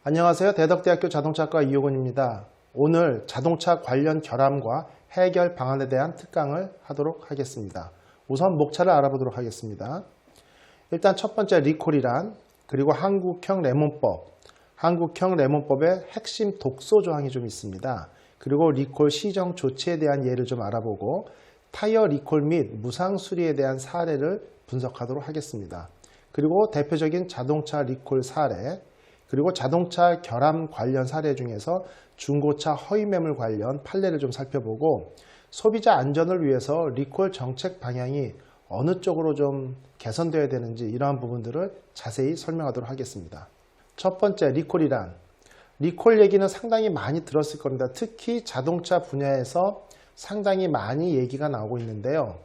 안녕하세요. 대덕대학교 자동차과 이호근입니다. 오늘 자동차 관련 결함과 해결 방안에 대한 특강을 하도록 하겠습니다. 우선 목차를 알아보도록 하겠습니다. 일단 첫 번째 리콜이란, 그리고 한국형 레몬법, 한국형 레몬법의 핵심 독소 조항이 좀 있습니다. 그리고 리콜 시정 조치에 대한 예를 좀 알아보고 타이어 리콜 및 무상 수리에 대한 사례를 분석하도록 하겠습니다. 그리고 대표적인 자동차 리콜 사례, 그리고 자동차 결함 관련 사례 중에서 중고차 허위 매물 관련 판례를 좀 살펴보고 소비자 안전을 위해서 리콜 정책 방향이 어느 쪽으로 좀 개선되어야 되는지 이러한 부분들을 자세히 설명하도록 하겠습니다. 첫 번째 리콜이란, 리콜 얘기는 상당히 많이 들었을 겁니다. 특히 자동차 분야에서 상당히 많이 얘기가 나오고 있는데요.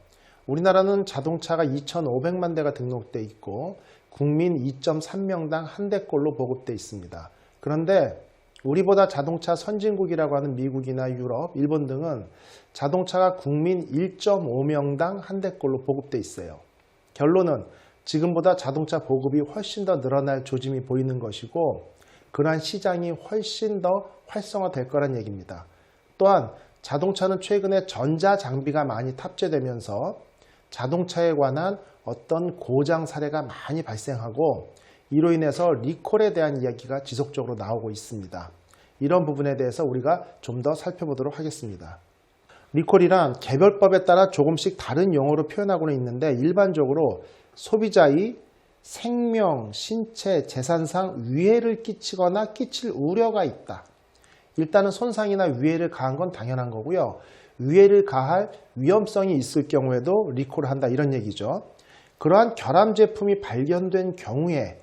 우리나라는 자동차가 2,500만 대가 등록돼 있고 국민 2.3명당 한 대꼴로 보급돼 있습니다. 그런데 우리보다 자동차 선진국이라고 하는 미국이나 유럽, 일본 등은 자동차가 국민 1.5명당 한 대꼴로 보급돼 있어요. 결론은 지금보다 자동차 보급이 훨씬 더 늘어날 조짐이 보이는 것이고 그러한 시장이 훨씬 더 활성화될 거란 얘기입니다. 또한 자동차는 최근에 전자장비가 많이 탑재되면서 자동차에 관한 어떤 고장 사례가 많이 발생하고 이로 인해서 리콜에 대한 이야기가 지속적으로 나오고 있습니다. 이런 부분에 대해서 우리가 좀 더 살펴보도록 하겠습니다. 리콜이란 개별법에 따라 조금씩 다른 용어로 표현하고는 있는데 일반적으로 소비자의 생명, 신체, 재산상 위해를 끼치거나 끼칠 우려가 있다. 일단은 손상이나 위해를 가한 건 당연한 거고요. 위해를 가할 위험성이 있을 경우에도 리콜을 한다 이런 얘기죠. 그러한 결함 제품이 발견된 경우에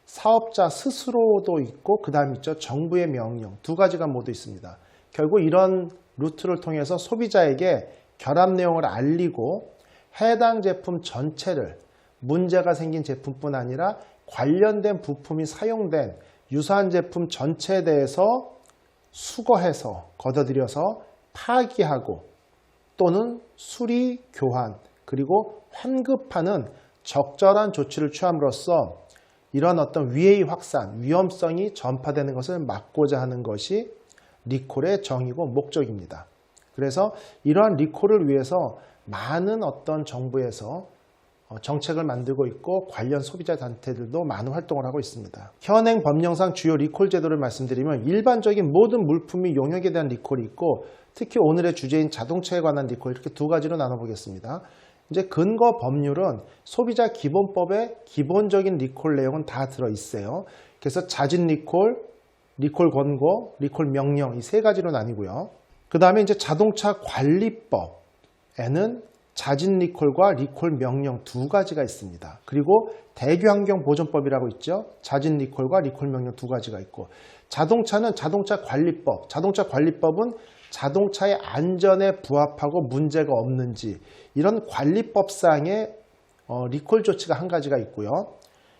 사업자 스스로도 있고 그 다음 있죠. 정부의 명령 두 가지가 모두 있습니다. 결국 이런 루트를 통해서 소비자에게 결함 내용을 알리고 해당 제품 전체를 문제가 생긴 제품뿐 아니라 관련된 부품이 사용된 유사한 제품 전체에 대해서 수거해서 걷어들여서 파기하고 또는 수리, 교환, 그리고 환급하는 적절한 조치를 취함으로써 이런 어떤 위해의 확산, 위험성이 전파되는 것을 막고자 하는 것이 리콜의 정의고 목적입니다. 그래서 이러한 리콜을 위해서 많은 어떤 정부에서 정책을 만들고 있고 관련 소비자 단체들도 많은 활동을 하고 있습니다. 현행 법령상 주요 리콜 제도를 말씀드리면 일반적인 모든 물품이 용역에 대한 리콜이 있고 특히 오늘의 주제인 자동차에 관한 리콜 이렇게 두 가지로 나눠보겠습니다. 이제 근거 법률은 소비자 기본법의 기본적인 리콜 내용은 다 들어있어요. 그래서 자진 리콜, 리콜 권고, 리콜 명령 이 세 가지로 나뉘고요. 그 다음에 이제 자동차 관리법에는 자진 리콜과 리콜 명령 두 가지가 있습니다. 그리고 대기환경보존법이라고 있죠. 자진 리콜과 리콜 명령 두 가지가 있고 자동차는 자동차 관리법, 자동차 관리법은 자동차의 안전에 부합하고 문제가 없는지 이런 관리법상의 리콜 조치가 한 가지가 있고요.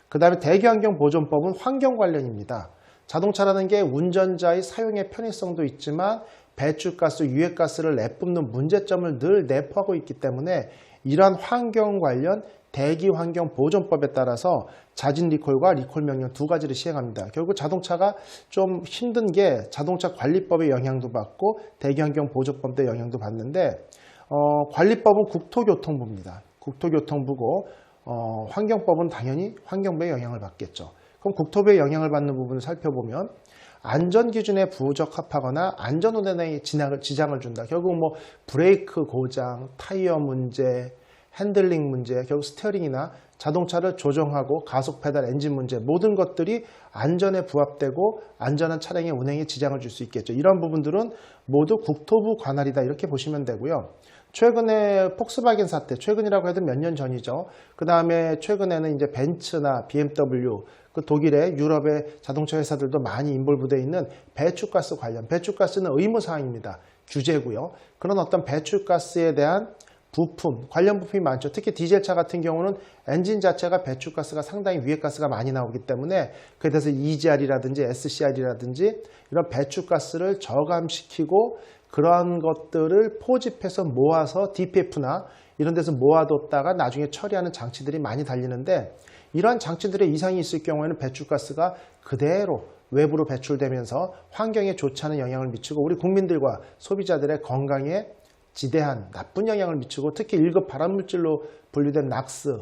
그 다음에 대기환경보존법은 환경 관련입니다. 자동차라는 게 운전자의 사용의 편의성도 있지만 배출가스, 유해가스를 내뿜는 문제점을 늘 내포하고 있기 때문에 이러한 환경 관련 대기환경보존법에 따라서 자진 리콜과 리콜 명령 두 가지를 시행합니다. 결국 자동차가 좀 힘든 게 자동차 관리법의 영향도 받고 대기환경보존법의 영향도 받는데 관리법은 국토교통부입니다. 국토교통부고 환경법은 당연히 환경부의 영향을 받겠죠. 그럼 국토부의 영향을 받는 부분을 살펴보면 안전기준에 부적합하거나 안전운행에 지장을 준다. 결국 뭐 브레이크 고장, 타이어 문제, 핸들링 문제, 결국 스티어링이나 자동차를 조정하고 가속 페달, 엔진 문제 모든 것들이 안전에 부합되고 안전한 차량의 운행에 지장을 줄 수 있겠죠. 이런 부분들은 모두 국토부 관할이다 이렇게 보시면 되고요. 최근에 폭스바겐 사태, 최근이라고 해도 몇 년 전이죠. 그 다음에 최근에는 이제 벤츠나 BMW, 그 독일의 유럽의 자동차 회사들도 많이 인볼브되어 있는 배출가스 관련, 배출가스는 의무사항입니다. 규제고요. 그런 어떤 배출가스에 대한 부품, 관련 부품이 많죠. 특히 디젤차 같은 경우는 엔진 자체가 배출가스가 상당히 위해가스가 많이 나오기 때문에 그에 대해서 EGR이라든지 SCR이라든지 이런 배출가스를 저감시키고 그러한 것들을 포집해서 모아서 DPF나 이런 데서 모아뒀다가 나중에 처리하는 장치들이 많이 달리는데 이러한 장치들의 이상이 있을 경우에는 배출가스가 그대로 외부로 배출되면서 환경에 좋지 않은 영향을 미치고 우리 국민들과 소비자들의 건강에 지대한 나쁜 영향을 미치고 특히 1급 발암물질로 분류된 낙스,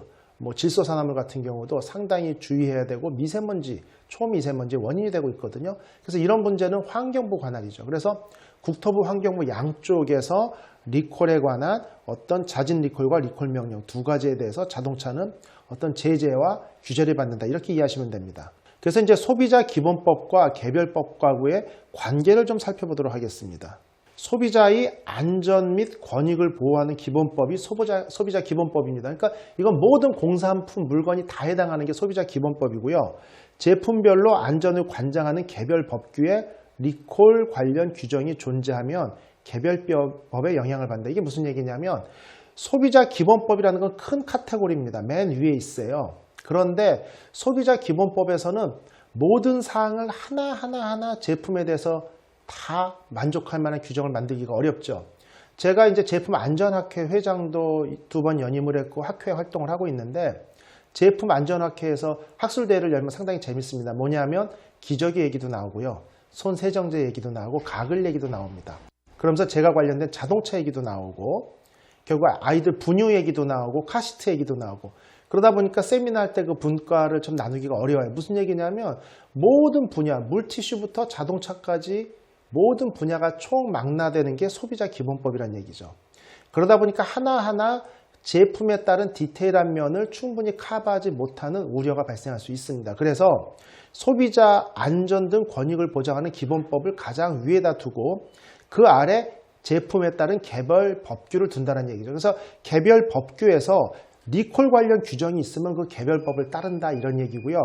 질소산화물 같은 경우도 상당히 주의해야 되고 미세먼지, 초미세먼지 원인이 되고 있거든요. 그래서 이런 문제는 환경부 관할이죠. 그래서 국토부, 환경부 양쪽에서 리콜에 관한 어떤 자진 리콜과 리콜 명령 두 가지에 대해서 자동차는 어떤 제재와 규제를 받는다. 이렇게 이해하시면 됩니다. 그래서 이제 소비자 기본법과 개별법과의 관계를 좀 살펴보도록 하겠습니다. 소비자의 안전 및 권익을 보호하는 기본법이 소비자 기본법입니다. 그러니까 이건 모든 공산품, 물건이 다 해당하는 게 소비자 기본법이고요. 제품별로 안전을 관장하는 개별 법규에 리콜 관련 규정이 존재하면 개별법에 영향을 받는다. 이게 무슨 얘기냐면 소비자 기본법이라는 건 큰 카테고리입니다. 맨 위에 있어요. 그런데 소비자 기본법에서는 모든 사항을 하나하나 제품에 대해서 다 만족할 만한 규정을 만들기가 어렵죠. 제가 이제 제품 안전학회 회장도 2번 연임을 했고 학회 활동을 하고 있는데 제품 안전학회에서 학술대회를 열면 상당히 재밌습니다. 뭐냐면 기저귀 얘기도 나오고요. 손 세정제 얘기도 나오고 가글 얘기도 나옵니다. 그러면서 제가 관련된 자동차 얘기도 나오고 결국 아이들 분유 얘기도 나오고 카시트 얘기도 나오고 그러다 보니까 세미나 할 때 그 분과를 좀 나누기가 어려워요. 무슨 얘기냐면 모든 분야, 물티슈부터 자동차까지 모든 분야가 총망라되는 게 소비자 기본법이란 얘기죠. 그러다 보니까 하나하나 제품에 따른 디테일한 면을 충분히 커버하지 못하는 우려가 발생할 수 있습니다. 그래서 소비자 안전 등 권익을 보장하는 기본법을 가장 위에다 두고 그 아래 제품에 따른 개별 법규를 둔다는 얘기죠. 그래서 개별 법규에서 리콜 관련 규정이 있으면 그 개별법을 따른다 이런 얘기고요.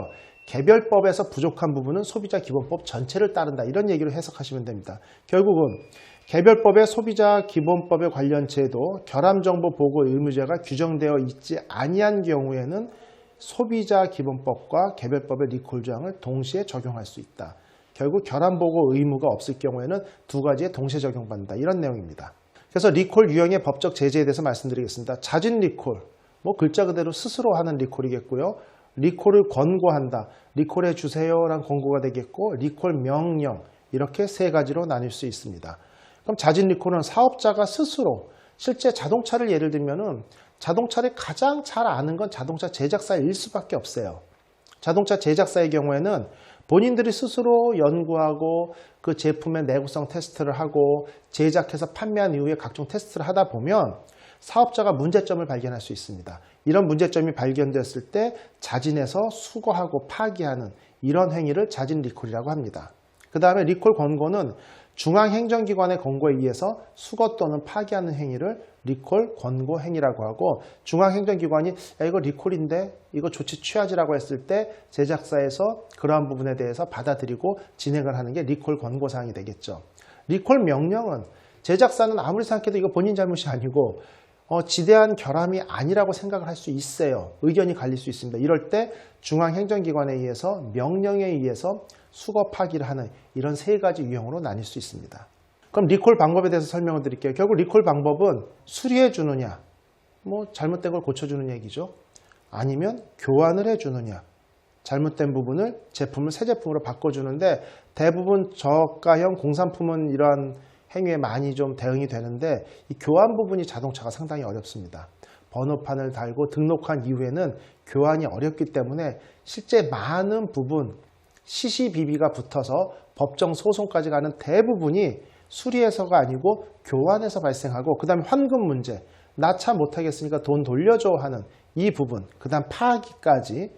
개별법에서 부족한 부분은 소비자 기본법 전체를 따른다 이런 얘기로 해석하시면 됩니다. 결국은 개별법의 소비자 기본법에 관련 제도, 결함정보 보고 의무제가 규정되어 있지 아니한 경우에는 소비자 기본법과 개별법의 리콜 조항을 동시에 적용할 수 있다. 결국 결함보고 의무가 없을 경우에는 두 가지에 동시에 적용받는다. 이런 내용입니다. 그래서 리콜 유형의 법적 제재에 대해서 말씀드리겠습니다. 자진 리콜, 글자 그대로 스스로 하는 리콜이겠고요. 리콜을 권고한다. 리콜해 주세요라는 권고가 되겠고 리콜 명령 이렇게 세 가지로 나뉠 수 있습니다. 그럼 자진 리콜은 사업자가 스스로 실제 자동차를 예를 들면은 자동차를 가장 잘 아는 건 자동차 제작사일 수밖에 없어요. 자동차 제작사의 경우에는 본인들이 스스로 연구하고 그 제품의 내구성 테스트를 하고 제작해서 판매한 이후에 각종 테스트를 하다 보면 사업자가 문제점을 발견할 수 있습니다. 이런 문제점이 발견됐을 때 자진해서 수거하고 파기하는 이런 행위를 자진 리콜이라고 합니다. 그 다음에 리콜 권고는 중앙행정기관의 권고에 의해서 수거 또는 파기하는 행위를 리콜 권고 행위라고 하고 중앙행정기관이 야, 이거 리콜인데 이거 조치 취하지라고 했을 때 제작사에서 그러한 부분에 대해서 받아들이고 진행을 하는 게 리콜 권고사항이 되겠죠. 리콜 명령은 제작사는 아무리 생각해도 이거 본인 잘못이 아니고 지대한 결함이 아니라고 생각을 할 수 있어요. 의견이 갈릴 수 있습니다. 이럴 때 중앙행정기관에 의해서 명령에 의해서 수거 파기를 하는 이런 세 가지 유형으로 나뉠 수 있습니다. 그럼 리콜 방법에 대해서 설명을 드릴게요. 결국 리콜 방법은 수리해 주느냐, 잘못된 걸 고쳐주는 얘기죠. 아니면 교환을 해주느냐, 잘못된 부분을 제품을 새 제품으로 바꿔주는데 대부분 저가형 공산품은 이러한 행위에 많이 좀 대응이 되는데 이 교환 부분이 자동차가 상당히 어렵습니다. 번호판을 달고 등록한 이후에는 교환이 어렵기 때문에 실제 많은 부분 시시비비가 붙어서 법정 소송까지 가는 대부분이 수리해서가 아니고 교환해서 발생하고 그 다음에 환급 문제, 나 차 못하겠으니까 돈 돌려줘 하는 이 부분, 그 다음 파기까지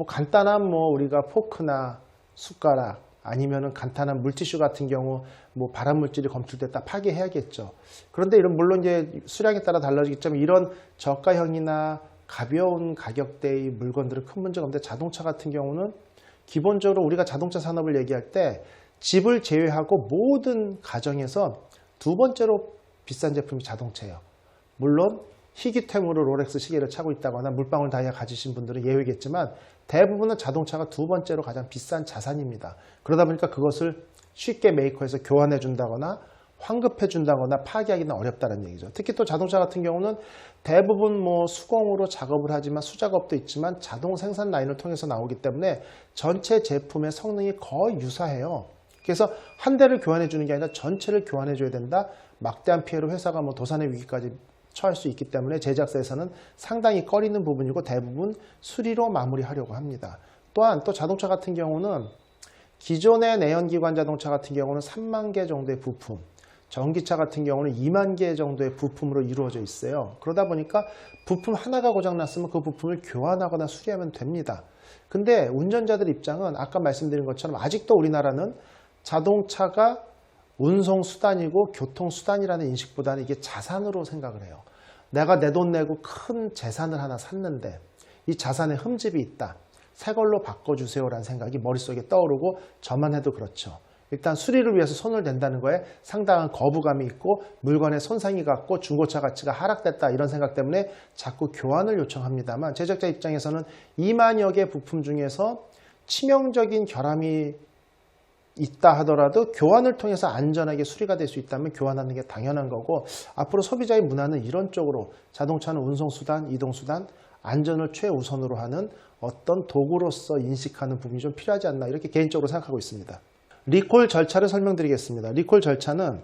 간단한 우리가 포크나 숟가락 아니면은 간단한 물티슈 같은 경우 발암물질이 검출됐다 파기해야겠죠. 그런데 이런 물론 이제 수량에 따라 달라지겠지만 이런 저가형이나 가벼운 가격대의 물건들은 큰 문제가 없는데 자동차 같은 경우는 기본적으로 우리가 자동차 산업을 얘기할 때 집을 제외하고 모든 가정에서 두 번째로 비싼 제품이 자동차예요. 물론 희귀템으로 롤렉스 시계를 차고 있다거나 물방울 다이아 가지신 분들은 예외겠지만 대부분은 자동차가 두 번째로 가장 비싼 자산입니다. 그러다 보니까 그것을 쉽게 메이커에서 교환해 준다거나 환급해 준다거나 파기하기는 어렵다는 얘기죠. 특히 또 자동차 같은 경우는 대부분 뭐 수공으로 작업을 하지만 수작업도 있지만 자동 생산 라인을 통해서 나오기 때문에 전체 제품의 성능이 거의 유사해요. 그래서 한 대를 교환해 주는 게 아니라 전체를 교환해 줘야 된다. 막대한 피해로 회사가 뭐 도산의 위기까지 처할 수 있기 때문에 제작사에서는 상당히 꺼리는 부분이고 대부분 수리로 마무리하려고 합니다. 또한 또 자동차 같은 경우는 기존의 내연기관 자동차 같은 경우는 3만 개 정도의 부품, 전기차 같은 경우는 2만 개 정도의 부품으로 이루어져 있어요. 그러다 보니까 부품 하나가 고장났으면 그 부품을 교환하거나 수리하면 됩니다. 근데 운전자들 입장은 아까 말씀드린 것처럼 아직도 우리나라는 자동차가 운송수단이고 교통수단이라는 인식보다는 이게 자산으로 생각을 해요. 내가 내 돈 내고 큰 재산을 하나 샀는데 이 자산에 흠집이 있다. 새 걸로 바꿔주세요라는 생각이 머릿속에 떠오르고 저만 해도 그렇죠. 일단 수리를 위해서 손을 댄다는 거에 상당한 거부감이 있고 물건에 손상이 갔고 중고차 가치가 하락됐다 이런 생각 때문에 자꾸 교환을 요청합니다만 제작자 입장에서는 2만여 개 부품 중에서 치명적인 결함이 있다 하더라도 교환을 통해서 안전하게 수리가 될 수 있다면 교환하는 게 당연한 거고 앞으로 소비자의 문화는 이런 쪽으로 자동차는 운송수단, 이동수단, 안전을 최우선으로 하는 어떤 도구로서 인식하는 부분이 좀 필요하지 않나 이렇게 개인적으로 생각하고 있습니다. 리콜 절차를 설명드리겠습니다. 리콜 절차는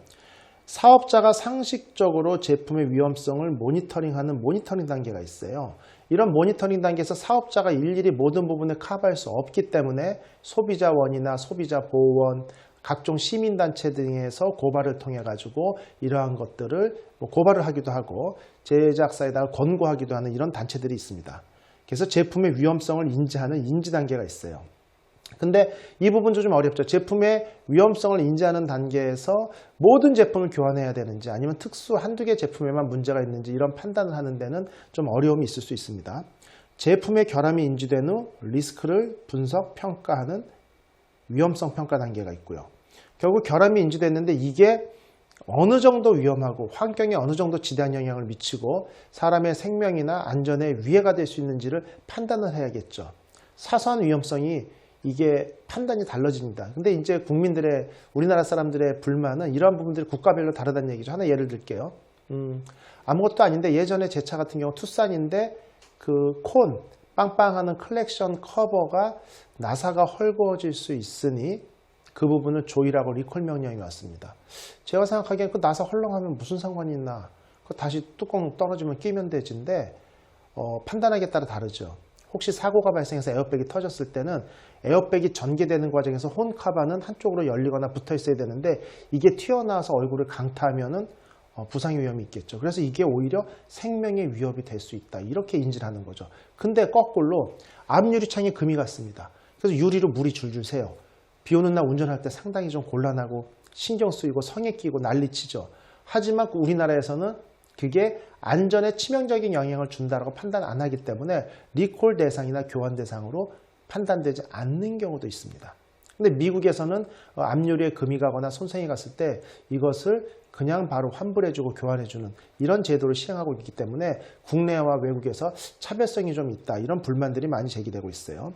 사업자가 상식적으로 제품의 위험성을 모니터링하는 모니터링 단계가 있어요. 이런 모니터링 단계에서 사업자가 일일이 모든 부분을 커버할 수 없기 때문에 소비자원이나 소비자보호원, 각종 시민단체 등에서 고발을 통해 가지고 이러한 것들을 고발을 하기도 하고 제작사에다가 권고하기도 하는 이런 단체들이 있습니다. 그래서 제품의 위험성을 인지하는 인지 단계가 있어요. 근데 이 부분도 좀 어렵죠. 제품의 위험성을 인지하는 단계에서 모든 제품을 교환해야 되는지 아니면 특수 한두 개 제품에만 문제가 있는지 이런 판단을 하는 데는 좀 어려움이 있을 수 있습니다. 제품의 결함이 인지된 후 리스크를 분석, 평가하는 위험성 평가 단계가 있고요. 결국 결함이 인지됐는데 이게 어느 정도 위험하고 환경에 어느 정도 지대한 영향을 미치고 사람의 생명이나 안전에 위해가 될 수 있는지를 판단을 해야겠죠. 사소한 위험성이 이게 판단이 달라집니다. 근데 이제 국민들의 우리나라 사람들의 불만은 이러한 부분들이 국가별로 다르다는 얘기죠. 하나 예를 들게요. 아무것도 아닌데 예전에 제 차 같은 경우 투싼인데 그 콘 빵빵하는 컬렉션 커버가 나사가 헐거워질 수 있으니 그 부분을 조이라고 리콜 명령이 왔습니다. 제가 생각하기엔 그 나사 헐렁하면 무슨 상관이 있나. 그 다시 뚜껑 떨어지면 끼면 되지인데 판단하기에 따라 다르죠. 혹시 사고가 발생해서 에어백이 터졌을 때는 에어백이 전개되는 과정에서 혼 카바는 한쪽으로 열리거나 붙어 있어야 되는데 이게 튀어나와서 얼굴을 강타하면은 부상의 위험이 있겠죠. 그래서 이게 오히려 생명의 위협이 될 수 있다. 이렇게 인지를 하는 거죠. 근데 거꾸로 앞유리창에 금이 갔습니다. 그래서 유리로 물이 줄줄 새요. 비 오는 날 운전할 때 상당히 좀 곤란하고 신경 쓰이고 성에 끼고 난리치죠. 하지만 우리나라에서는 그게 안전에 치명적인 영향을 준다라고 판단 안 하기 때문에 리콜 대상이나 교환 대상으로 판단되지 않는 경우도 있습니다. 근데 미국에서는 앞유리에 금이 가거나 손상이 갔을 때 이것을 그냥 바로 환불해주고 교환해주는 이런 제도를 시행하고 있기 때문에 국내와 외국에서 차별성이 좀 있다. 이런 불만들이 많이 제기되고 있어요.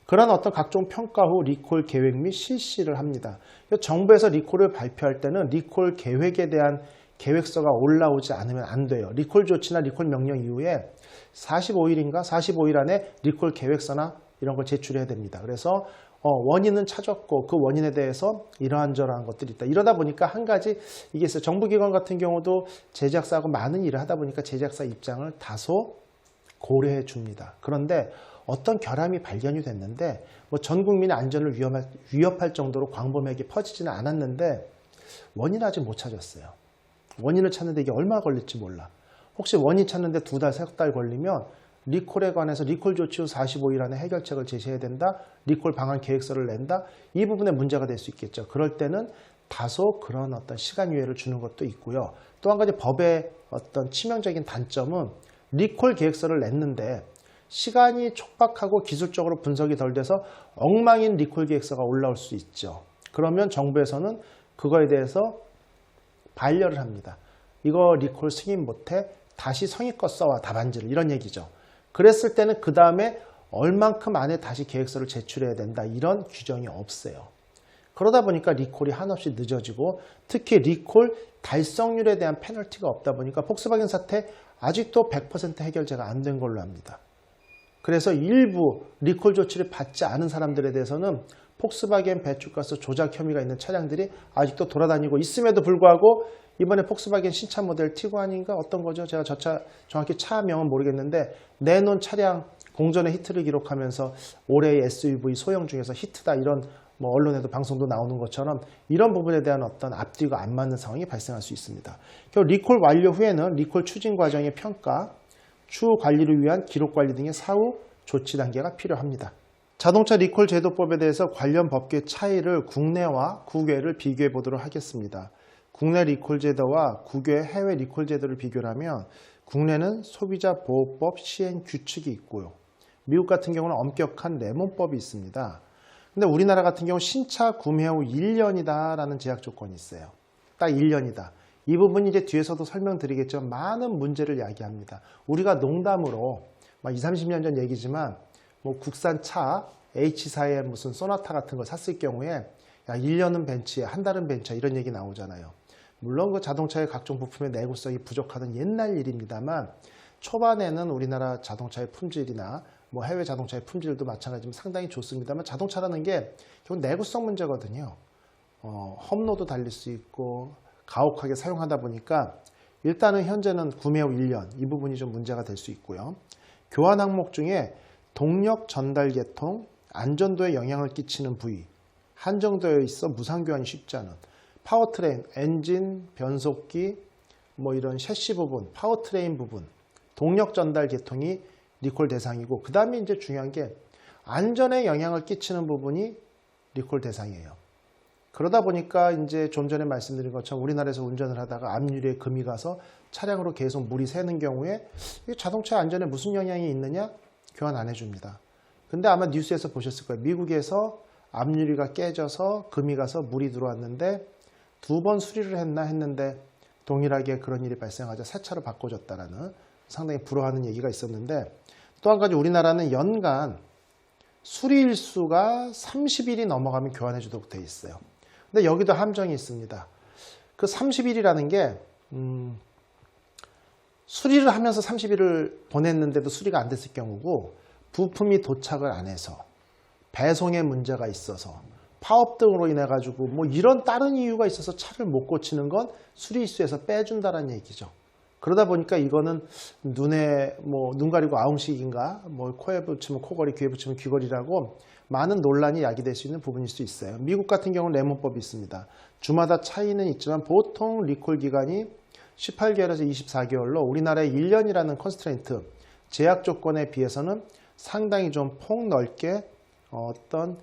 그런 어떤 각종 평가 후 리콜 계획 및 실시를 합니다. 정부에서 리콜을 발표할 때는 리콜 계획에 대한 계획서가 올라오지 않으면 안 돼요. 리콜 조치나 리콜 명령 이후에 45일인가 45일 안에 리콜 계획서나 이런 걸 제출해야 됩니다. 그래서 원인은 찾았고 그 원인에 대해서 이러한저러한 것들이 있다. 이러다 보니까 한 가지 이게 있어요. 정부기관 같은 경우도 제작사하고 많은 일을 하다 보니까 제작사 입장을 다소 고려해 줍니다. 그런데 어떤 결함이 발견이 됐는데 전 국민의 안전을 위협할 정도로 광범위하게 퍼지지는 않았는데 원인을 아직 못 찾았어요. 원인을 찾는데 이게 얼마 걸릴지 몰라. 혹시 원인 찾는데 2달, 3달 걸리면 리콜에 관해서 리콜 조치 후 45일 안에 해결책을 제시해야 된다. 리콜 방안 계획서를 낸다. 이 부분에 문제가 될 수 있겠죠. 그럴 때는 다소 그런 어떤 시간 유예를 주는 것도 있고요. 또 한 가지 법의 어떤 치명적인 단점은 리콜 계획서를 냈는데 시간이 촉박하고 기술적으로 분석이 덜 돼서 엉망인 리콜 계획서가 올라올 수 있죠. 그러면 정부에서는 그거에 대해서 반려를 합니다. 이거 리콜 승인 못해 다시 성의껏 써와 답안지를 이런 얘기죠. 그랬을 때는 그 다음에 얼만큼 안에 다시 계획서를 제출해야 된다 이런 규정이 없어요. 그러다 보니까 리콜이 한없이 늦어지고 특히 리콜 달성률에 대한 페널티가 없다 보니까 폭스바겐 사태 아직도 100% 해결제가 안 된 걸로 합니다. 그래서 일부 리콜 조치를 받지 않은 사람들에 대해서는 폭스바겐 배출가스 조작 혐의가 있는 차량들이 아직도 돌아다니고 있음에도 불구하고 이번에 폭스바겐 신차 모델 티구안인가 어떤 거죠? 제가 저 차 정확히 차명은 모르겠는데 내놓은 차량 공전의 히트를 기록하면서 올해의 SUV 소형 중에서 히트다 이런 뭐 언론에도 방송도 나오는 것처럼 이런 부분에 대한 어떤 앞뒤가 안 맞는 상황이 발생할 수 있습니다. 결국 리콜 완료 후에는 리콜 추진 과정의 평가, 추후 관리를 위한 기록 관리 등의 사후 조치 단계가 필요합니다. 자동차 리콜 제도법에 대해서 관련 법규의 차이를 국내와 국외를 비교해 보도록 하겠습니다. 국내 리콜 제도와 국외 해외 리콜 제도를 비교하면 국내는 소비자 보호법 시행 규칙이 있고요. 미국 같은 경우는 엄격한 레몬법이 있습니다. 근데 우리나라 같은 경우 신차 구매 후 1년이다 라는 제약 조건이 있어요. 딱 1년이다. 이 부분이 이제 뒤에서도 설명드리겠지만 많은 문제를 야기합니다. 우리가 농담으로 막 20, 30년 전 얘기지만 뭐 국산 차 H사의 무슨 소나타 같은 걸 샀을 경우에 야 1년은 벤츠에 한 달은 벤츠야 이런 얘기 나오잖아요. 물론 그 자동차의 각종 부품의 내구성이 부족하던 옛날 일입니다만 초반에는 우리나라 자동차의 품질이나 뭐 해외 자동차의 품질도 마찬가지지만 상당히 좋습니다만 자동차라는 게 결국 내구성 문제거든요. 험로도 달릴 수 있고 가혹하게 사용하다 보니까 일단은 현재는 구매 후 1년 이 부분이 좀 문제가 될 수 있고요. 교환 항목 중에 동력 전달 계통, 안전도에 영향을 끼치는 부위 한정되어 있어 무상 교환이 쉽지 않은 파워트레인, 엔진, 변속기, 뭐 이런 셰시 부분, 파워트레인 부분, 동력 전달 계통이 리콜 대상이고 그 다음에 이제 중요한 게 안전에 영향을 끼치는 부분이 리콜 대상이에요. 그러다 보니까 이제 좀 전에 말씀드린 것처럼 우리나라에서 운전을 하다가 앞유리에 금이 가서 차량으로 계속 물이 새는 경우에 자동차 안전에 무슨 영향이 있느냐? 교환 안 해줍니다. 근데 아마 뉴스에서 보셨을 거예요. 미국에서 앞유리가 깨져서 금이 가서 물이 들어왔는데 2번 수리를 했나 했는데 동일하게 그런 일이 발생하자 새 차로 바꿔줬다라는 상당히 불허하는 얘기가 있었는데 또 한 가지 우리나라는 연간 수리일수가 30일이 넘어가면 교환해 주도록 되어 있어요. 근데 여기도 함정이 있습니다. 그 30일이라는 게 수리를 하면서 30일을 보냈는데도 수리가 안 됐을 경우고 부품이 도착을 안 해서 배송에 문제가 있어서 파업 등으로 인해 가지고 뭐 이런 다른 이유가 있어서 차를 못 고치는 건 수리일수에서 빼준다는 얘기죠. 그러다 보니까 이거는 눈에 뭐 눈 가리고 아웅식인가 뭐 코에 붙이면 코걸이 귀에 붙이면 귀걸이라고 많은 논란이 야기될 수 있는 부분일 수 있어요. 미국 같은 경우는 레몬법이 있습니다. 주마다 차이는 있지만 보통 리콜 기간이 18개월에서 24개월로 우리나라의 1년이라는 컨스트레인트 제약 조건에 비해서는 상당히 좀 폭넓게 어떤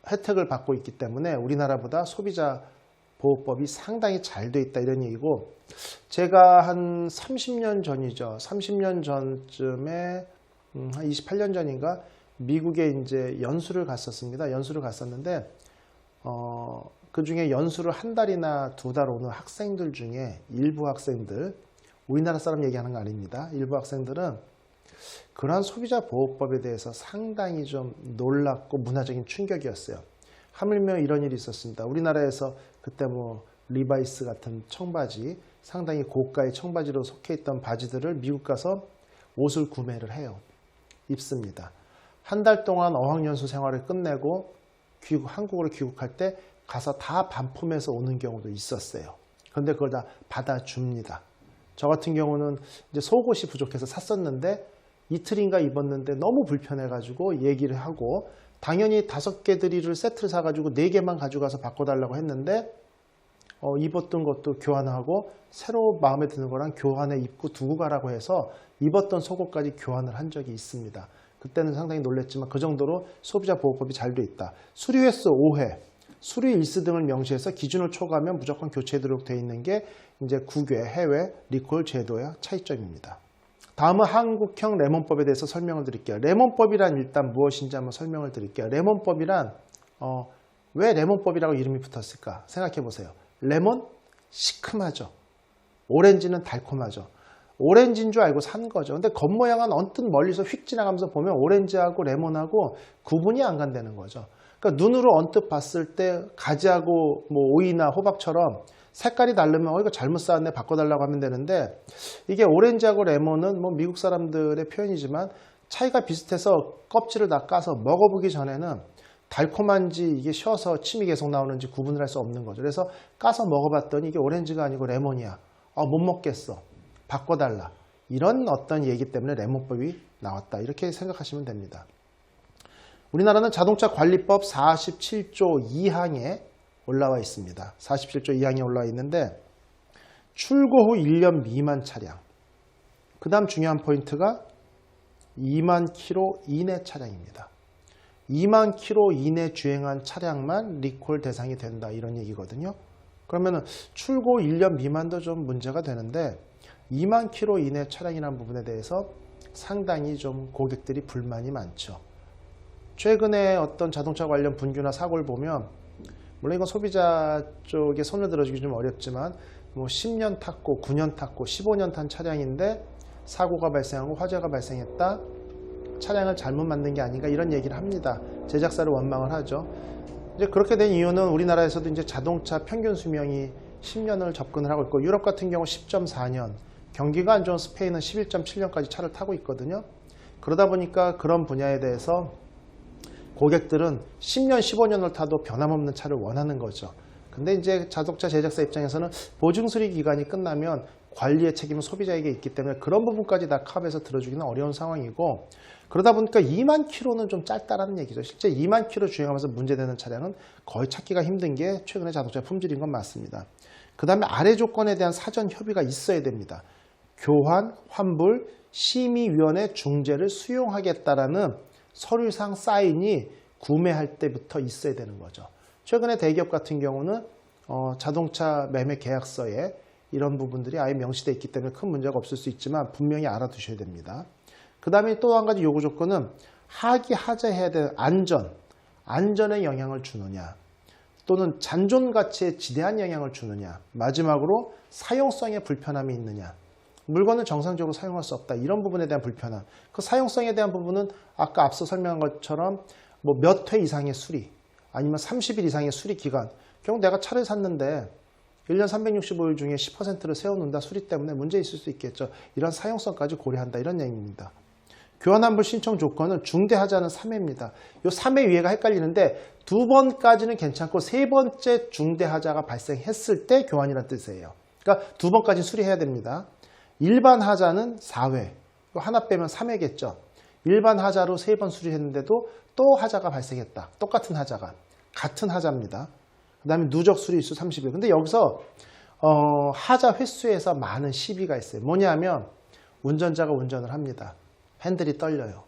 혜택을 받고 있기 때문에 우리나라보다 소비자 보호법이 상당히 잘 돼 있다 이런 얘기고 제가 한 30년 전이죠. 30년 전쯤에 한 28년 전인가 미국에 이제 연수를 갔었습니다. 연수를 갔었는데 그 중에 연수를 한 달이나 2달 오는 학생들 중에 일부 학생들 우리나라 사람 얘기하는 거 아닙니다. 일부 학생들은 그러한 소비자 보호법에 대해서 상당히 좀 놀랍고 문화적인 충격이었어요. 하물며 이런 일이 있었습니다. 우리나라에서 그때 뭐 리바이스 같은 청바지 상당히 고가의 청바지로 속해 있던 바지들을 미국 가서 옷을 구매를 해요. 입습니다. 한 달 동안 어학연수 생활을 끝내고 한국으로 귀국할 때 가서 다 반품해서 오는 경우도 있었어요. 그런데 그걸 다 받아줍니다. 저 같은 경우는 이제 속옷이 부족해서 샀었는데 이틀인가 입었는데 너무 불편해가지고 얘기를 하고 당연히 5개 드릴을 세트를 사가지고 4개만 가져가서 바꿔달라고 했는데 입었던 것도 교환하고 새로 마음에 드는 거랑 교환해 입고 두고 가라고 해서 입었던 속옷까지 교환을 한 적이 있습니다. 그때는 상당히 놀랬지만 그 정도로 소비자 보호법이 잘 돼 있다. 수리 횟수 5회, 수리 일수 등을 명시해서 기준을 초과하면 무조건 교체되도록 되어 있는 게 이제 국외, 해외 리콜 제도의 차이점입니다. 다음은 한국형 레몬법에 대해서 설명을 드릴게요. 레몬법이란 일단 무엇인지 한번 설명을 드릴게요. 레몬법이란 왜 레몬법이라고 이름이 붙었을까 생각해 보세요. 레몬 시큼하죠. 오렌지는 달콤하죠. 오렌지인 줄 알고 산 거죠. 근데 겉모양은 언뜻 멀리서 휙 지나가면서 보면 오렌지하고 레몬하고 구분이 안 간다는 거죠. 그러니까 눈으로 언뜻 봤을 때 가지하고 뭐 오이나 호박처럼 색깔이 다르면 이거 잘못 쌓았네 바꿔달라고 하면 되는데, 이게 오렌지하고 레몬은 뭐 미국 사람들의 표현이지만 차이가 비슷해서 껍질을 다 까서 먹어보기 전에는 달콤한지 이게 쉬어서 침이 계속 나오는지 구분을 할 수 없는 거죠. 그래서 까서 먹어봤더니 이게 오렌지가 아니고 레몬이야. 못 먹겠어. 바꿔달라. 이런 어떤 얘기 때문에 레몬법이 나왔다. 이렇게 생각하시면 됩니다. 우리나라는 자동차 관리법 47조 2항에 올라와 있습니다. 47조 2항에 올라와 있는데 출고 후 1년 미만 차량, 그 다음 중요한 포인트가 2만 킬로 이내 차량입니다. 2만 킬로 이내 주행한 차량만 리콜 대상이 된다, 이런 얘기거든요. 그러면 출고 1년 미만도 좀 문제가 되는데 2만 킬로 이내 차량이라는 부분에 대해서 상당히 좀 고객들이 불만이 많죠. 최근에 어떤 자동차 관련 분규나 사고를 보면, 물론 이건 소비자 쪽에 손을 들어주기 좀 어렵지만 뭐 10년 탔고 9년 탔고 15년 탄 차량인데 사고가 발생하고 화재가 발생했다, 차량을 잘못 만든 게 아닌가, 이런 얘기를 합니다. 제작사를 원망을 하죠. 이제 그렇게 된 이유는 우리나라에서도 이제 자동차 평균 수명이 10년을 접근을 하고 있고, 유럽 같은 경우 10.4년, 경기가 안 좋은 스페인은 11.7년까지 차를 타고 있거든요. 그러다 보니까 그런 분야에 대해서 고객들은 10년, 15년을 타도 변함없는 차를 원하는 거죠. 근데 이제 자동차 제작사 입장에서는 보증수리 기간이 끝나면 관리의 책임은 소비자에게 있기 때문에 그런 부분까지 다 커버해서 들어주기는 어려운 상황이고, 그러다 보니까 2만 킬로는 좀 짧다라는 얘기죠. 실제 2만 킬로 주행하면서 문제되는 차량은 거의 찾기가 힘든 게 최근에 자동차 품질인 건 맞습니다. 그 다음에 아래 조건에 대한 사전 협의가 있어야 됩니다. 교환, 환불, 심의위원회 중재를 수용하겠다라는 서류상 사인이 구매할 때부터 있어야 되는 거죠. 최근에 대기업 같은 경우는 자동차 매매 계약서에 이런 부분들이 아예 명시되어 있기 때문에 큰 문제가 없을 수 있지만 분명히 알아두셔야 됩니다. 그 다음에 또 한 가지 요구 조건은 하기하자해야 되는 안전에 영향을 주느냐, 또는 잔존 가치에 지대한 영향을 주느냐, 마지막으로 사용성에 불편함이 있느냐, 물건을 정상적으로 사용할 수 없다, 이런 부분에 대한 불편함. 그 사용성에 대한 부분은 아까 앞서 설명한 것처럼 뭐 몇 회 이상의 수리, 아니면 30일 이상의 수리 기간, 결국 내가 차를 샀는데 1년 365일 중에 10%를 세워놓는다, 수리 때문에 문제 있을 수 있겠죠. 이런 사용성까지 고려한다, 이런 얘기입니다. 교환환불 신청 조건은 중대하자는 3회입니다. 이 3회 위에가 헷갈리는데 2번까지는 괜찮고 3번째 중대하자가 발생했을 때 교환이라는 뜻이에요. 그러니까 2번까지 수리해야 됩니다. 일반 하자는 4회, 하나 빼면 3회겠죠. 일반 하자로 3번 수리했는데도 또 하자가 발생했다. 똑같은 하자가. 같은 하자입니다. 그 다음에 누적 수리일수 30일. 근데 여기서 하자 횟수에서 많은 시비가 있어요. 뭐냐면 운전자가 운전을 합니다. 핸들이 떨려요.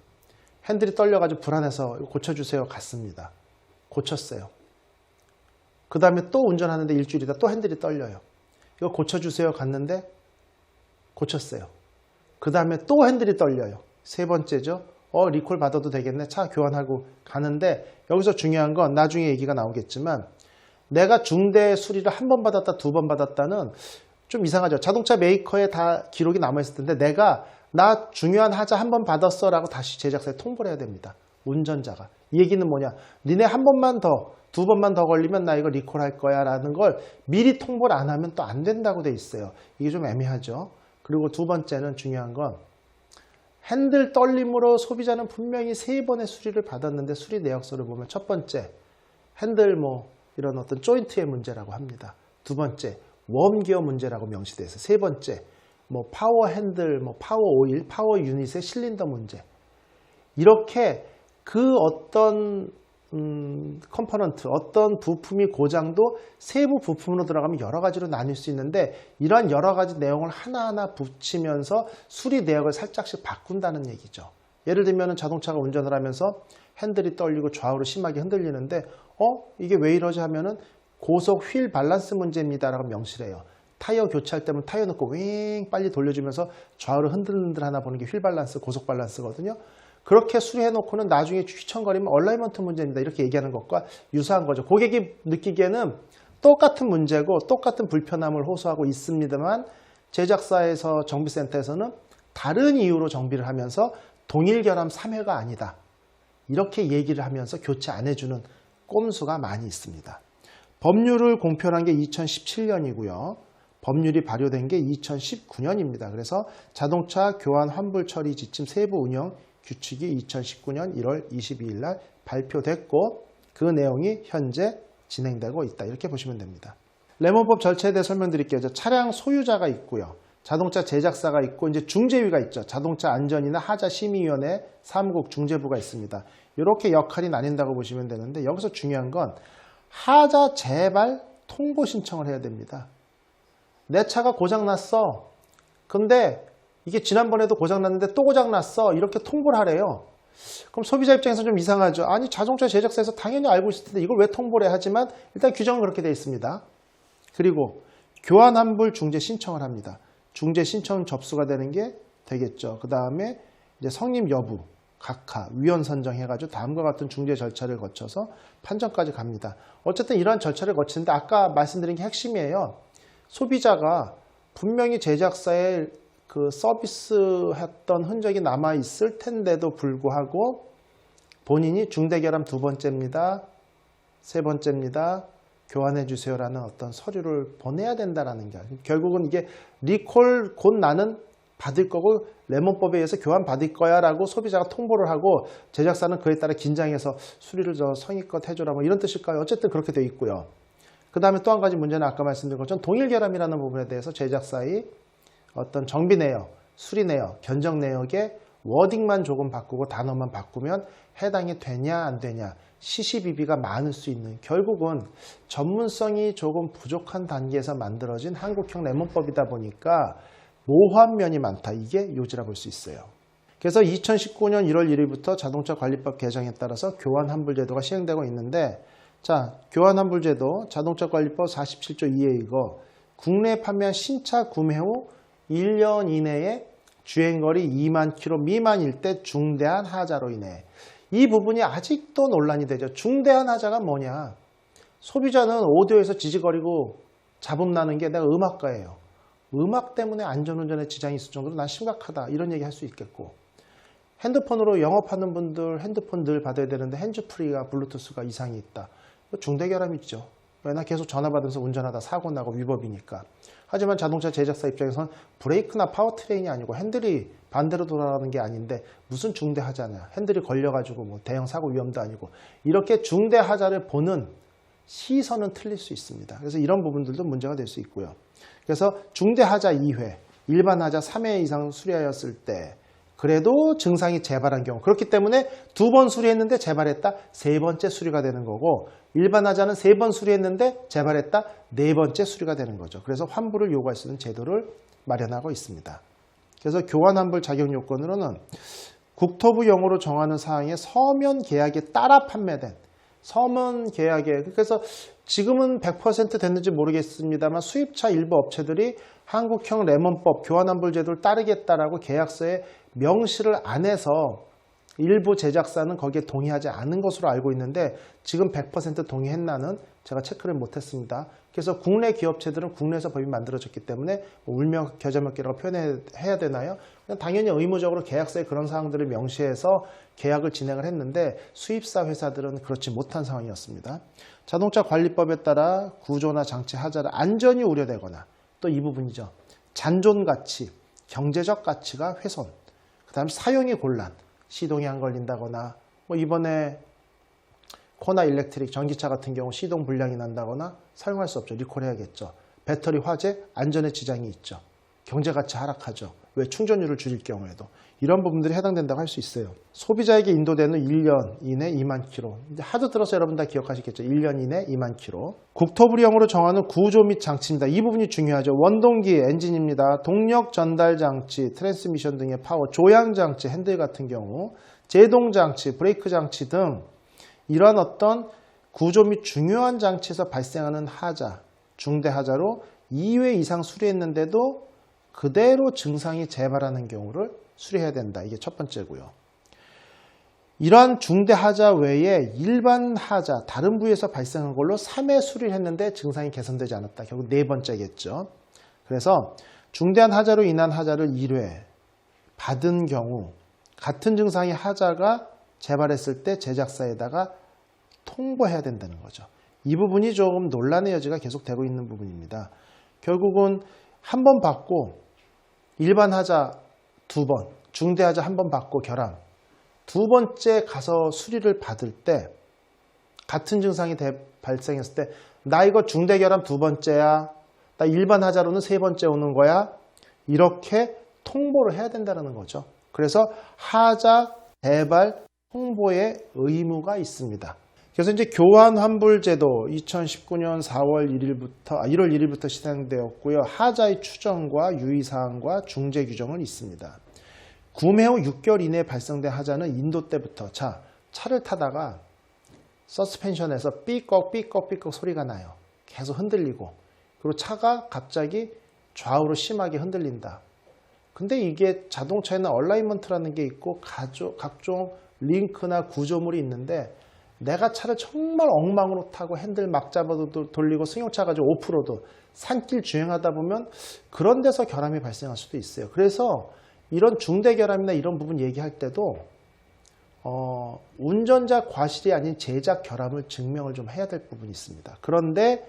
핸들이 떨려가지고 불안해서 고쳐주세요 갔습니다. 고쳤어요. 그 다음에 또 운전하는데 일주일이다 또 핸들이 떨려요. 이거 고쳐주세요 갔는데 고쳤어요. 그 다음에 또 핸들이 떨려요. 세 번째죠. 리콜 받아도 되겠네. 차 교환하고 가는데, 여기서 중요한 건 나중에 얘기가 나오겠지만, 내가 중대 수리를 한 번 받았다, 2번 받았다는 좀 이상하죠. 자동차 메이커에 다 기록이 남아있을 텐데 내가 나 중요한 하자 한 번 받았어 라고 다시 제작사에 통보를 해야 됩니다. 운전자가. 이 얘기는 뭐냐, 니네 한 번만 더, 2번만 더 걸리면 나 이거 리콜할 거야 라는 걸 미리 통보를 안 하면 또 안 된다고 돼 있어요. 이게 좀 애매하죠. 그리고 두 번째는 중요한 건, 핸들 떨림으로 소비자는 분명히 3번의 수리를 받았는데 수리 내역서를 보면 첫 번째 핸들 이런 어떤 조인트의 문제라고 합니다. 두 번째 웜기어 문제라고 명시되어 있어요. 세 번째 파워 핸들, 파워 오일, 파워 유닛의 실린더 문제. 이렇게 그 어떤 컴포넌트, 어떤 부품이 고장도 세부 부품으로 들어가면 여러 가지로 나뉠 수 있는데, 이러한 여러 가지 내용을 하나하나 붙이면서 수리 내역을 살짝씩 바꾼다는 얘기죠. 예를 들면 자동차가 운전을 하면서 핸들이 떨리고 좌우로 심하게 흔들리는데 이게 왜 이러지 하면은 고속 휠 밸런스 문제입니다 라고 명시를 해요. 타이어 교체할 때면 타이어 넣고 윙 빨리 돌려주면서 좌우로 흔들흔들 하나 보는 게 휠 밸런스, 고속 밸런스거든요. 그렇게 수리해 놓고는 나중에 휘청거리면 얼라이먼트 문제입니다 이렇게 얘기하는 것과 유사한 거죠. 고객이 느끼기에는 똑같은 문제고 똑같은 불편함을 호소하고 있습니다만 제작사에서 정비센터에서는 다른 이유로 정비를 하면서 동일 결함 3회가 아니다. 이렇게 얘기를 하면서 교체 안 해주는 꼼수가 많이 있습니다. 법률을 공표한 게 2017년이고요. 법률이 발효된 게 2019년입니다. 그래서 자동차 교환 환불 처리 지침 세부 운영 규칙이 2019년 1월 22일 날 발표됐고 그 내용이 현재 진행되고 있다. 이렇게 보시면 됩니다. 레몬법 절차에 대해 설명드릴게요. 차량 소유자가 있고요. 자동차 제작사가 있고 이제 중재위가 있죠. 자동차 안전이나 하자 심의위원회 사무국 중재부가 있습니다. 이렇게 역할이 나뉜다고 보시면 되는데 여기서 중요한 건 하자 재발 통보 신청을 해야 됩니다. 내 차가 고장났어. 근데 이게 지난번에도 고장났는데 또 고장났어. 이렇게 통보를 하래요. 그럼 소비자 입장에서 좀 이상하죠. 아니 자동차 제작사에서 당연히 알고 있을 텐데 이걸 왜 통보를 해? 하지만 일단 규정은 그렇게 되어 있습니다. 그리고 교환 환불 중재 신청을 합니다. 중재 신청 접수가 되는 게 되겠죠. 그 다음에 이제 성립 여부, 각하, 위원 선정해가지고 다음과 같은 중재 절차를 거쳐서 판정까지 갑니다. 어쨌든 이러한 절차를 거치는데 아까 말씀드린 게 핵심이에요. 소비자가 분명히 제작사에 그 서비스했던 흔적이 남아있을 텐데도 불구하고 본인이 중대결함 2번째입니다. 3번째입니다. 교환해 주세요라는 어떤 서류를 보내야 된다라는 게 결국은 이게 리콜 곧 나는 받을 거고 레몬법에 의해서 교환 받을 거야 라고 소비자가 통보를 하고 제작사는 그에 따라 긴장해서 수리를 성의껏 해줘라 뭐 이런 뜻일까요? 어쨌든 그렇게 되어 있고요. 그 다음에 또 한 가지 문제는 아까 말씀드린 것처럼 동일결함이라는 부분에 대해서 제작사의 어떤 정비 내역, 수리 내역, 견적 내역의 워딩만 조금 바꾸고 단어만 바꾸면 해당이 되냐 안 되냐 시시비비가 많을 수 있는 결국은 전문성이 조금 부족한 단계에서 만들어진 한국형 레몬법이다 보니까 모호한 면이 많다. 이게 요지라 볼 수 있어요. 그래서 2019년 1월 1일부터 자동차 관리법 개정에 따라서 교환 환불 제도가 시행되고 있는데 자, 교환 환불 제도 자동차 관리법 47조 2에 이거 국내에 판매한 신차 구매 후 1년 이내에 주행거리 2만 킬로 미만일 때 중대한 하자로 인해 이 부분이 아직도 논란이 되죠. 중대한 하자가 뭐냐? 소비자는 오디오에서 지지거리고 잡음 나는 게 내가 음악가예요. 음악 때문에 안전운전에 지장이 있을 정도로 난 심각하다. 이런 얘기 할 수 있겠고 핸드폰으로 영업하는 분들 핸드폰 늘 받아야 되는데 핸즈프리가 블루투스가 이상이 있다. 중대결함이죠. 왜냐 계속 전화 받으면서 운전하다 사고 나고 위법이니까. 하지만 자동차 제작사 입장에서는 브레이크나 파워트레인이 아니고 핸들이 반대로 돌아가는 게 아닌데 무슨 중대하자냐. 핸들이 걸려가지고 뭐 대형 사고 위험도 아니고 이렇게 중대하자를 보는 시선은 틀릴 수 있습니다. 그래서 이런 부분들도 문제가 될 수 있고요. 그래서 중대하자 2회, 일반하자 3회 이상 수리하였을 때 그래도 증상이 재발한 경우 그렇기 때문에 2번 수리했는데 재발했다 3번째 수리가 되는 거고 일반하자는 3번 수리했는데 재발했다 4번째 수리가 되는 거죠. 그래서 환불을 요구할 수 있는 제도를 마련하고 있습니다. 그래서 교환 환불 자격 요건으로는 국토부령으로 정하는 사항의 서면 계약에 따라 판매된 서면 계약에 그래서 지금은 100% 됐는지 모르겠습니다만 수입차 일부 업체들이 한국형 레몬법 교환환불 제도를 따르겠다라고 계약서에 명시를 안 해서 일부 제작사는 거기에 동의하지 않은 것으로 알고 있는데 지금 100% 동의했나는 제가 체크를 못했습니다. 그래서 국내 기업체들은 국내에서 법이 만들어졌기 때문에 울며 겨자 먹기라고 표현해야 되나요? 당연히 의무적으로 계약서에 그런 사항들을 명시해서 계약을 진행을 했는데 수입사 회사들은 그렇지 못한 상황이었습니다. 자동차 관리법에 따라 구조나 장치 하자를 안전이 우려되거나 또 이 부분이죠. 잔존 가치, 경제적 가치가 훼손, 그 다음 사용이 곤란, 시동이 안 걸린다거나 뭐 이번에 코나 일렉트릭 전기차 같은 경우 시동 불량이 난다거나 사용할 수 없죠. 리콜해야겠죠. 배터리 화재, 안전에 지장이 있죠. 경제가치 하락하죠. 왜 충전율을 줄일 경우에도. 이런 부분들이 해당된다고 할 수 있어요. 소비자에게 인도되는 1년 이내 2만 킬로. 이제 하도 들어서 여러분 다 기억하시겠죠. 1년 이내 2만 킬로. 국토부령으로 정하는 구조 및 장치입니다. 이 부분이 중요하죠. 원동기, 엔진입니다. 동력 전달 장치, 트랜스미션 등의 파워, 조향 장치, 핸들 같은 경우, 제동 장치, 브레이크 장치 등 이러한 어떤 구조 및 중요한 장치에서 발생하는 하자, 중대 하자로 2회 이상 수리했는데도 그대로 증상이 재발하는 경우를 수리해야 된다. 이게 첫 번째고요. 이러한 중대 하자 외에 일반 하자, 다른 부위에서 발생한 걸로 3회 수리를 했는데 증상이 개선되지 않았다. 결국 네 번째겠죠. 그래서 중대한 하자로 인한 하자를 1회 받은 경우 같은 증상의 하자가 재발했을 때 제작사에다가 통보해야 된다는 거죠. 이 부분이 조금 논란의 여지가 계속되고 있는 부분입니다. 결국은 한 번 받고 일반 하자 2번, 중대 하자 한 번 받고 결함, 두 번째 가서 수리를 받을 때 같은 증상이 발생했을 때 나 이거 중대 결함 2번째야, 나 일반 하자로는 3번째 오는 거야, 이렇게 통보를 해야 된다는 거죠. 그래서 하자 재발 통보의 의무가 있습니다. 그래서 이제 교환 환불 제도 2019년 1월 1일부터 시행되었고요. 하자의 추정과 유의사항과 중재 규정은 있습니다. 구매 후 6개월 이내에 발생된 하자는 인도 때부터 차를 타다가 서스펜션에서 삐걱 소리가 나요. 계속 흔들리고, 그리고 차가 갑자기 좌우로 심하게 흔들린다. 근데 이게 자동차에는 얼라이먼트라는 게 있고 각종 링크나 구조물이 있는데 내가 차를 정말 엉망으로 타고 핸들 막 잡아도 돌리고 승용차 가지고 오프로드 산길 주행하다 보면 그런 데서 결함이 발생할 수도 있어요. 그래서 이런 중대 결함이나 이런 부분 얘기할 때도 운전자 과실이 아닌 제작 결함을 증명을 좀 해야 될 부분이 있습니다. 그런데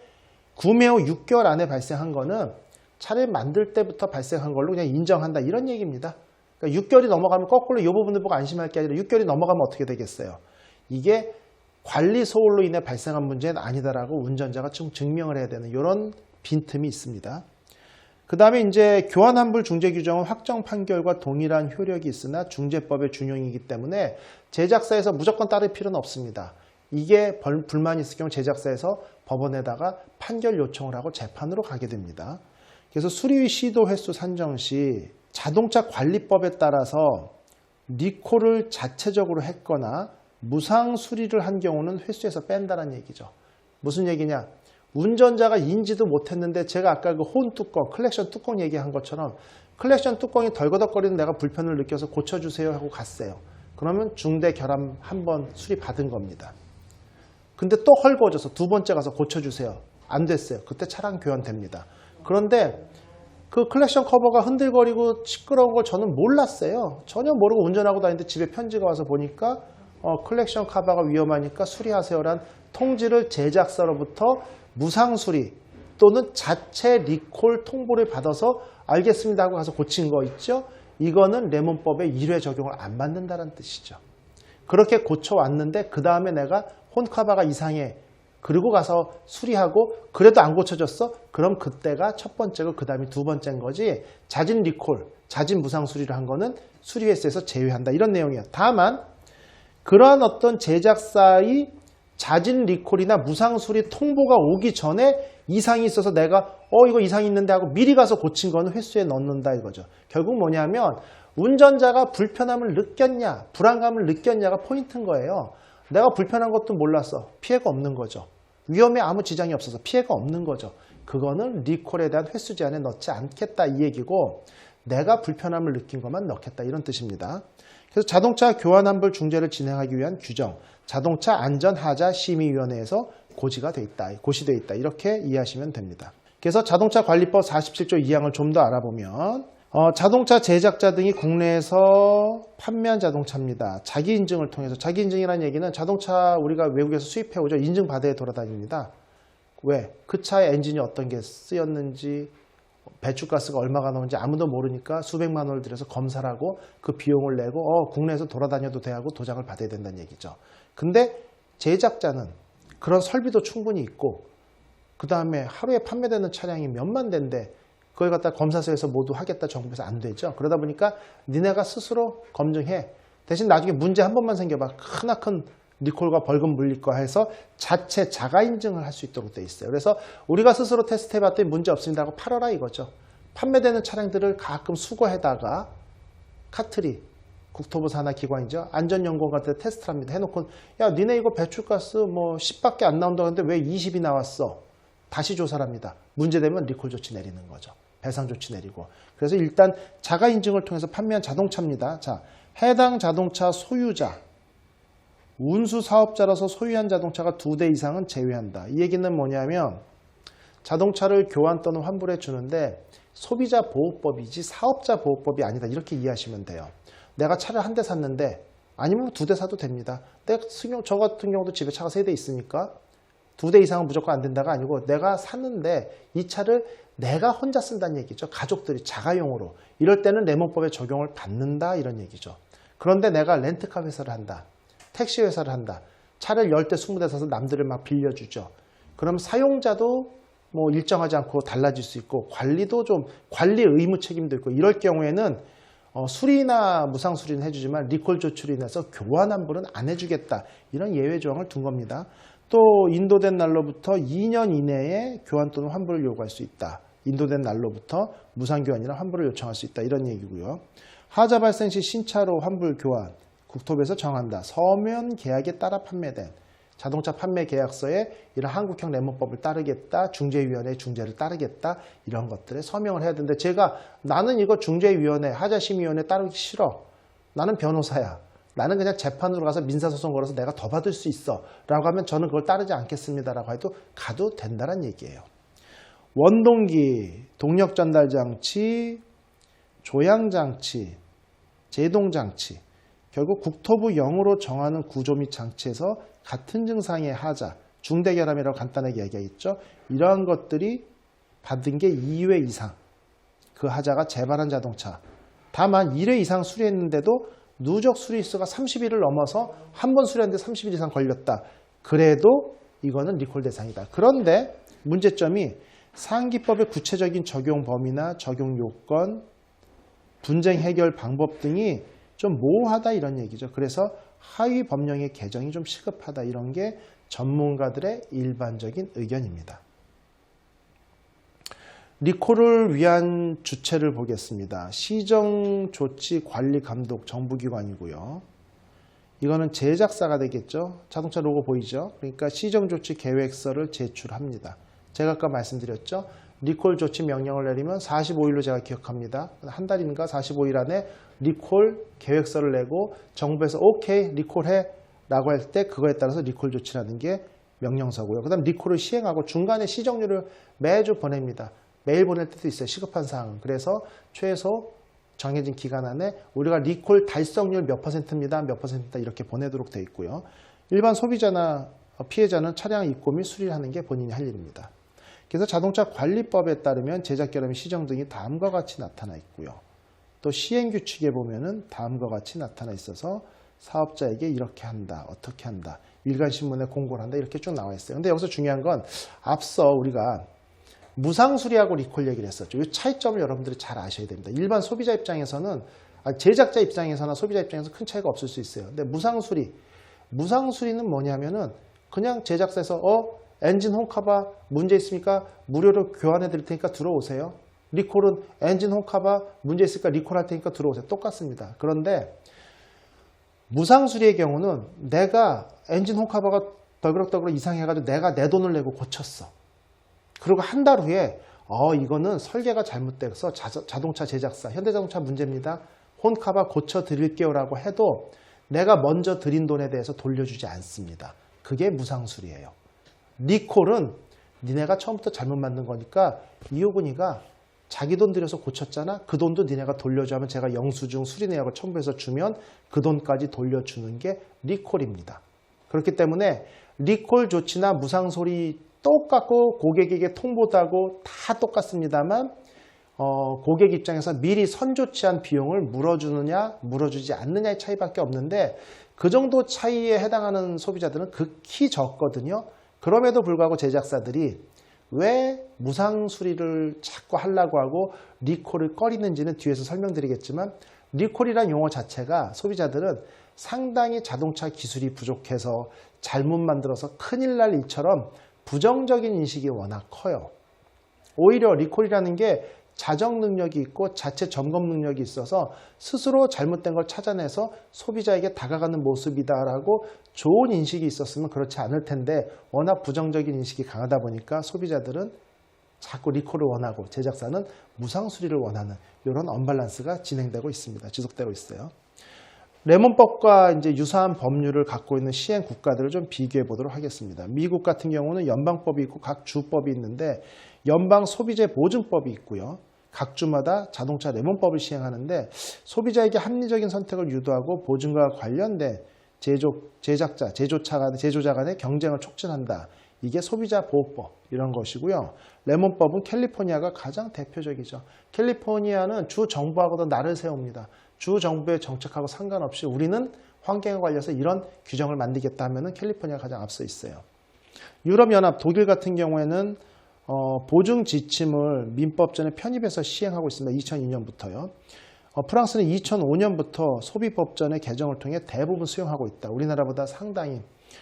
구매 후 6개월 안에 발생한 거는 차를 만들 때부터 발생한 걸로 그냥 인정한다, 이런 얘기입니다. 그러니까 6개월이 넘어가면 거꾸로 이 부분을 보고 안심할 게 아니라 6개월이 넘어가면 어떻게 되겠어요? 이게 관리 소홀로 인해 발생한 문제는 아니다라고 운전자가 좀 증명을 해야 되는 이런 빈틈이 있습니다. 그 다음에 이제 교환 환불 중재 규정은 확정 판결과 동일한 효력이 있으나 중재법의 준용이기 때문에 제작사에서 무조건 따를 필요는 없습니다. 이게 불만이 있을 경우 제작사에서 법원에다가 판결 요청을 하고 재판으로 가게 됩니다. 그래서 수리 시도 횟수 산정 시 자동차 관리법에 따라서 리콜을 자체적으로 했거나 무상 수리를 한 경우는 횟수에서 뺀다는 얘기죠. 무슨 얘기냐? 운전자가 인지도 못했는데 제가 아까 그 혼 뚜껑, 클렉션 뚜껑 얘기한 것처럼 클렉션 뚜껑이 덜거덕거리는 내가 불편을 느껴서 고쳐주세요 하고 갔어요. 그러면 중대 결함 한 번 수리 받은 겁니다. 근데 또 헐거워져서 2번째 가서 고쳐주세요. 안 됐어요. 그때 차량 교환됩니다. 그런데 그 클렉션 커버가 흔들거리고 시끄러운 걸 저는 몰랐어요. 전혀 모르고 운전하고 다니는데 집에 편지가 와서 보니까 클렉션 커버가 위험하니까 수리하세요란 통지를 제작사로부터 무상 수리 또는 자체 리콜 통보를 받아서 알겠습니다 하고 가서 고친 거 있죠? 이거는 레몬법에 1회 적용을 안 받는다는 뜻이죠. 그렇게 고쳐왔는데 그 다음에 내가 홈커버가 이상해. 그리고 가서 수리하고 그래도 안 고쳐졌어? 그럼 그때가 첫 번째고 그 다음이 2번째인 거지. 자진 리콜, 자진 무상 수리를 한 거는 수리 횟수에서 제외한다. 이런 내용이에요. 다만 그러한 어떤 제작사의 자진 리콜이나 무상 수리 통보가 오기 전에 이상이 있어서 내가 이거 이상이 있는데 하고 미리 가서 고친 거는 횟수에 넣는다 이거죠. 결국 뭐냐면 운전자가 불편함을 느꼈냐, 불안감을 느꼈냐가 포인트인 거예요. 내가 불편한 것도 몰랐어. 피해가 없는 거죠. 위험에 아무 지장이 없어서 피해가 없는 거죠. 그거는 리콜에 대한 횟수 제한에 넣지 않겠다 이 얘기고 내가 불편함을 느낀 것만 넣겠다 이런 뜻입니다. 그래서 자동차 교환 환불 중재를 진행하기 위한 규정, 자동차 안전하자 심의위원회에서 고시되어 있다 이렇게 이해하시면 됩니다. 그래서 자동차 관리법 47조 2항을 좀 더 알아보면 자동차 제작자 등이 국내에서 판매한 자동차입니다. 자기 인증을 통해서, 자기 인증이라는 얘기는 자동차 우리가 외국에서 수입해 오죠. 인증 받아야 돌아다닙니다. 왜? 그 차의 엔진이 어떤 게 쓰였는지, 배출가스가 얼마가 나오는지 아무도 모르니까 수백만 원을 들여서 검사를 하고 그 비용을 내고 국내에서 돌아다녀도 돼 하고 도장을 받아야 된다는 얘기죠. 근데 제작자는 그런 설비도 충분히 있고 그 다음에 하루에 판매되는 차량이 몇만 대인데 그걸 갖다 검사소에서 모두 하겠다 정부에서 안 되죠. 그러다 보니까 니네가 스스로 검증해. 대신 나중에 문제 한 번만 생겨봐. 크나큰 리콜과 벌금 물릴 거 해서 자체 자가 인증을 할 수 있도록 돼 있어요. 그래서 우리가 스스로 테스트 해봤더니 문제 없습니다 하고 팔아라 이거죠. 판매되는 차량들을 가끔 수거해다가 카트리, 국토부 산하 기관이죠. 안전연구원 같은 데 테스트를 합니다. 해놓고 야 니네 이거 배출가스 뭐 10밖에 안 나온다고 하는데 왜 20이 나왔어? 다시 조사를 합니다. 문제되면 리콜 조치 내리는 거죠. 배상 조치 내리고. 그래서 일단 자가 인증을 통해서 판매한 자동차입니다. 자, 해당 자동차 소유자, 운수 사업자라서 소유한 자동차가 2대 이상은 제외한다. 이 얘기는 뭐냐면 자동차를 교환 또는 환불해 주는데 소비자 보호법이지 사업자 보호법이 아니다. 이렇게 이해하시면 돼요. 내가 차를 한 대 샀는데 아니면 두 대 사도 됩니다. 저 같은 경우도 집에 차가 3대 있으니까 2대 이상은 무조건 안 된다가 아니고 내가 샀는데 이 차를 내가 혼자 쓴다는 얘기죠. 가족들이 자가용으로. 이럴 때는 레몬법의 적용을 받는다 이런 얘기죠. 그런데 내가 렌트카 회사를 한다. 택시 회사를 한다. 차를 10대 20대 사서 남들을 막 빌려주죠. 그럼 사용자도 뭐 일정하지 않고 달라질 수 있고 관리도 좀 관리 의무 책임도 있고 이럴 경우에는 수리나 무상 수리는 해주지만 리콜 조치로 인해서 교환 환불은 안 해주겠다. 이런 예외 조항을 둔 겁니다. 또 인도된 날로부터 2년 이내에 교환 또는 환불을 요구할 수 있다. 인도된 날로부터 무상 교환이나 환불을 요청할 수 있다. 이런 얘기고요. 하자 발생 시 신차로 환불 교환 국토부에서 정한다. 서면 계약에 따라 판매된 자동차 판매 계약서에 이런 한국형 레몬법을 따르겠다. 중재위원회의 중재를 따르겠다. 이런 것들에 서명을 해야 되는데 제가 나는 이거 중재위원회, 하자심의위원회 따르기 싫어. 나는 변호사야. 나는 그냥 재판으로 가서 민사소송 걸어서 내가 더 받을 수 있어. 라고 하면 저는 그걸 따르지 않겠습니다. 라고 해도 가도 된다는 얘기예요. 원동기, 동력전달장치, 조향장치, 제동장치. 결국 국토부 0으로 정하는 구조 및 장치에서 같은 증상의 하자, 중대결함이라고 간단하게 얘기하겠죠. 이러한 것들이 받은 게 2회 이상. 그 하자가 재발한 자동차. 다만 1회 이상 수리했는데도 누적 수리수가 30일을 넘어서 한 번 수리하는데 30일 이상 걸렸다. 그래도 이거는 리콜 대상이다. 그런데 문제점이 상기법의 구체적인 적용 범위나 적용 요건, 분쟁 해결 방법 등이 좀 모호하다 이런 얘기죠. 그래서 하위 법령의 개정이 좀 시급하다 이런 게 전문가들의 일반적인 의견입니다. 리콜을 위한 주체를 보겠습니다. 시정조치관리감독 정부기관이고요. 이거는 제작사가 되겠죠. 자동차 로고 보이죠? 그러니까 시정조치계획서를 제출합니다. 제가 아까 말씀드렸죠. 리콜 조치 명령을 내리면 45일로 제가 기억합니다. 한 달인가 45일 안에 리콜 계획서를 내고 정부에서 오케이 리콜해 라고 할 때 그거에 따라서 리콜 조치라는 게 명령서고요. 그 다음 리콜을 시행하고 중간에 시정료를 매주 보냅니다. 매일 보낼 때도 있어요. 시급한 사항은. 그래서 최소 정해진 기간 안에 우리가 리콜 달성률 몇 %입니다. 몇 %다 이렇게 보내도록 되어 있고요. 일반 소비자나 피해자는 차량 입고 및 수리를 하는 게 본인이 할 일입니다. 그래서 자동차 관리법에 따르면 제작 결함 시정 등이 다음과 같이 나타나 있고요. 또 시행규칙에 보면은 다음과 같이 나타나 있어서 사업자에게 이렇게 한다, 어떻게 한다, 일간신문에 공고를 한다 이렇게 쭉 나와 있어요. 근데 여기서 중요한 건 앞서 우리가 무상수리하고 리콜 얘기를 했었죠. 이 차이점을 여러분들이 잘 아셔야 됩니다. 일반 소비자 입장에서는, 제작자 입장에서나 소비자 입장에서 큰 차이가 없을 수 있어요. 근데 무상수리는 뭐냐면은 그냥 제작사에서 엔진 홈카바 문제 있습니까? 무료로 교환해 드릴 테니까 들어오세요. 리콜은 엔진 홈카바 문제 있으니까 리콜할 테니까 들어오세요. 똑같습니다. 그런데 무상수리의 경우는 내가 엔진 홈카바가 덜그럭덜그럭 이상해가지고 내가 내 돈을 내고 고쳤어. 그리고 한 달 후에 이거는 설계가 잘못돼서 자동차 제작사, 현대자동차 문제입니다. 홈카바 고쳐드릴게요 라고 해도 내가 먼저 드린 돈에 대해서 돌려주지 않습니다. 그게 무상수리예요. 리콜은 니네가 처음부터 잘못 만든 거니까 이호근이가 자기 돈 들여서 고쳤잖아. 그 돈도 니네가 돌려줘 하면 제가 영수증 수리 내역을 첨부해서 주면 그 돈까지 돌려주는 게 리콜입니다. 그렇기 때문에 리콜 조치나 무상수리 똑같고 고객에게 통보도 하고 다 똑같습니다만 고객 입장에서 미리 선조치한 비용을 물어주느냐 물어주지 않느냐의 차이밖에 없는데 그 정도 차이에 해당하는 소비자들은 극히 적거든요. 그럼에도 불구하고 제작사들이 왜 무상수리를 자꾸 하려고 하고 리콜을 꺼리는지는 뒤에서 설명드리겠지만 리콜이란 용어 자체가 소비자들은 상당히 자동차 기술이 부족해서 잘못 만들어서 큰일 날 일처럼 부정적인 인식이 워낙 커요. 오히려 리콜이라는 게 자정 능력이 있고 자체 점검 능력이 있어서 스스로 잘못된 걸 찾아내서 소비자에게 다가가는 모습이다라고 좋은 인식이 있었으면 그렇지 않을 텐데 워낙 부정적인 인식이 강하다 보니까 소비자들은 자꾸 리콜을 원하고 제작사는 무상수리를 원하는 이런 언밸런스가 진행되고 있습니다. 지속되고 있어요. 레몬법과 이제 유사한 법률을 갖고 있는 시행 국가들을 좀 비교해 보도록 하겠습니다. 미국 같은 경우는 연방법이 있고 각 주법이 있는데 연방 소비재 보증법이 있고요. 각 주마다 자동차 레몬법을 시행하는데 소비자에게 합리적인 선택을 유도하고 보증과 관련된 제조자 간의 경쟁을 촉진한다. 이게 소비자보호법 이런 것이고요. 레몬법은 캘리포니아가 가장 대표적이죠. 캘리포니아는 주 정부하고도 날을 세웁니다. 주 정부의 정책하고 상관없이 우리는 환경에 관련해서 이런 규정을 만들겠다 하면은 캘리포니아가 가장 앞서 있어요. 유럽연합, 독일 같은 경우에는 보증 지침을 민법전에 편입해서 시행하고 있습니다. 2002년부터요. 프랑스는 2005년부터 소비법전의 개정을 통해 대부분 수용하고 있다. 우리나라보다 상당히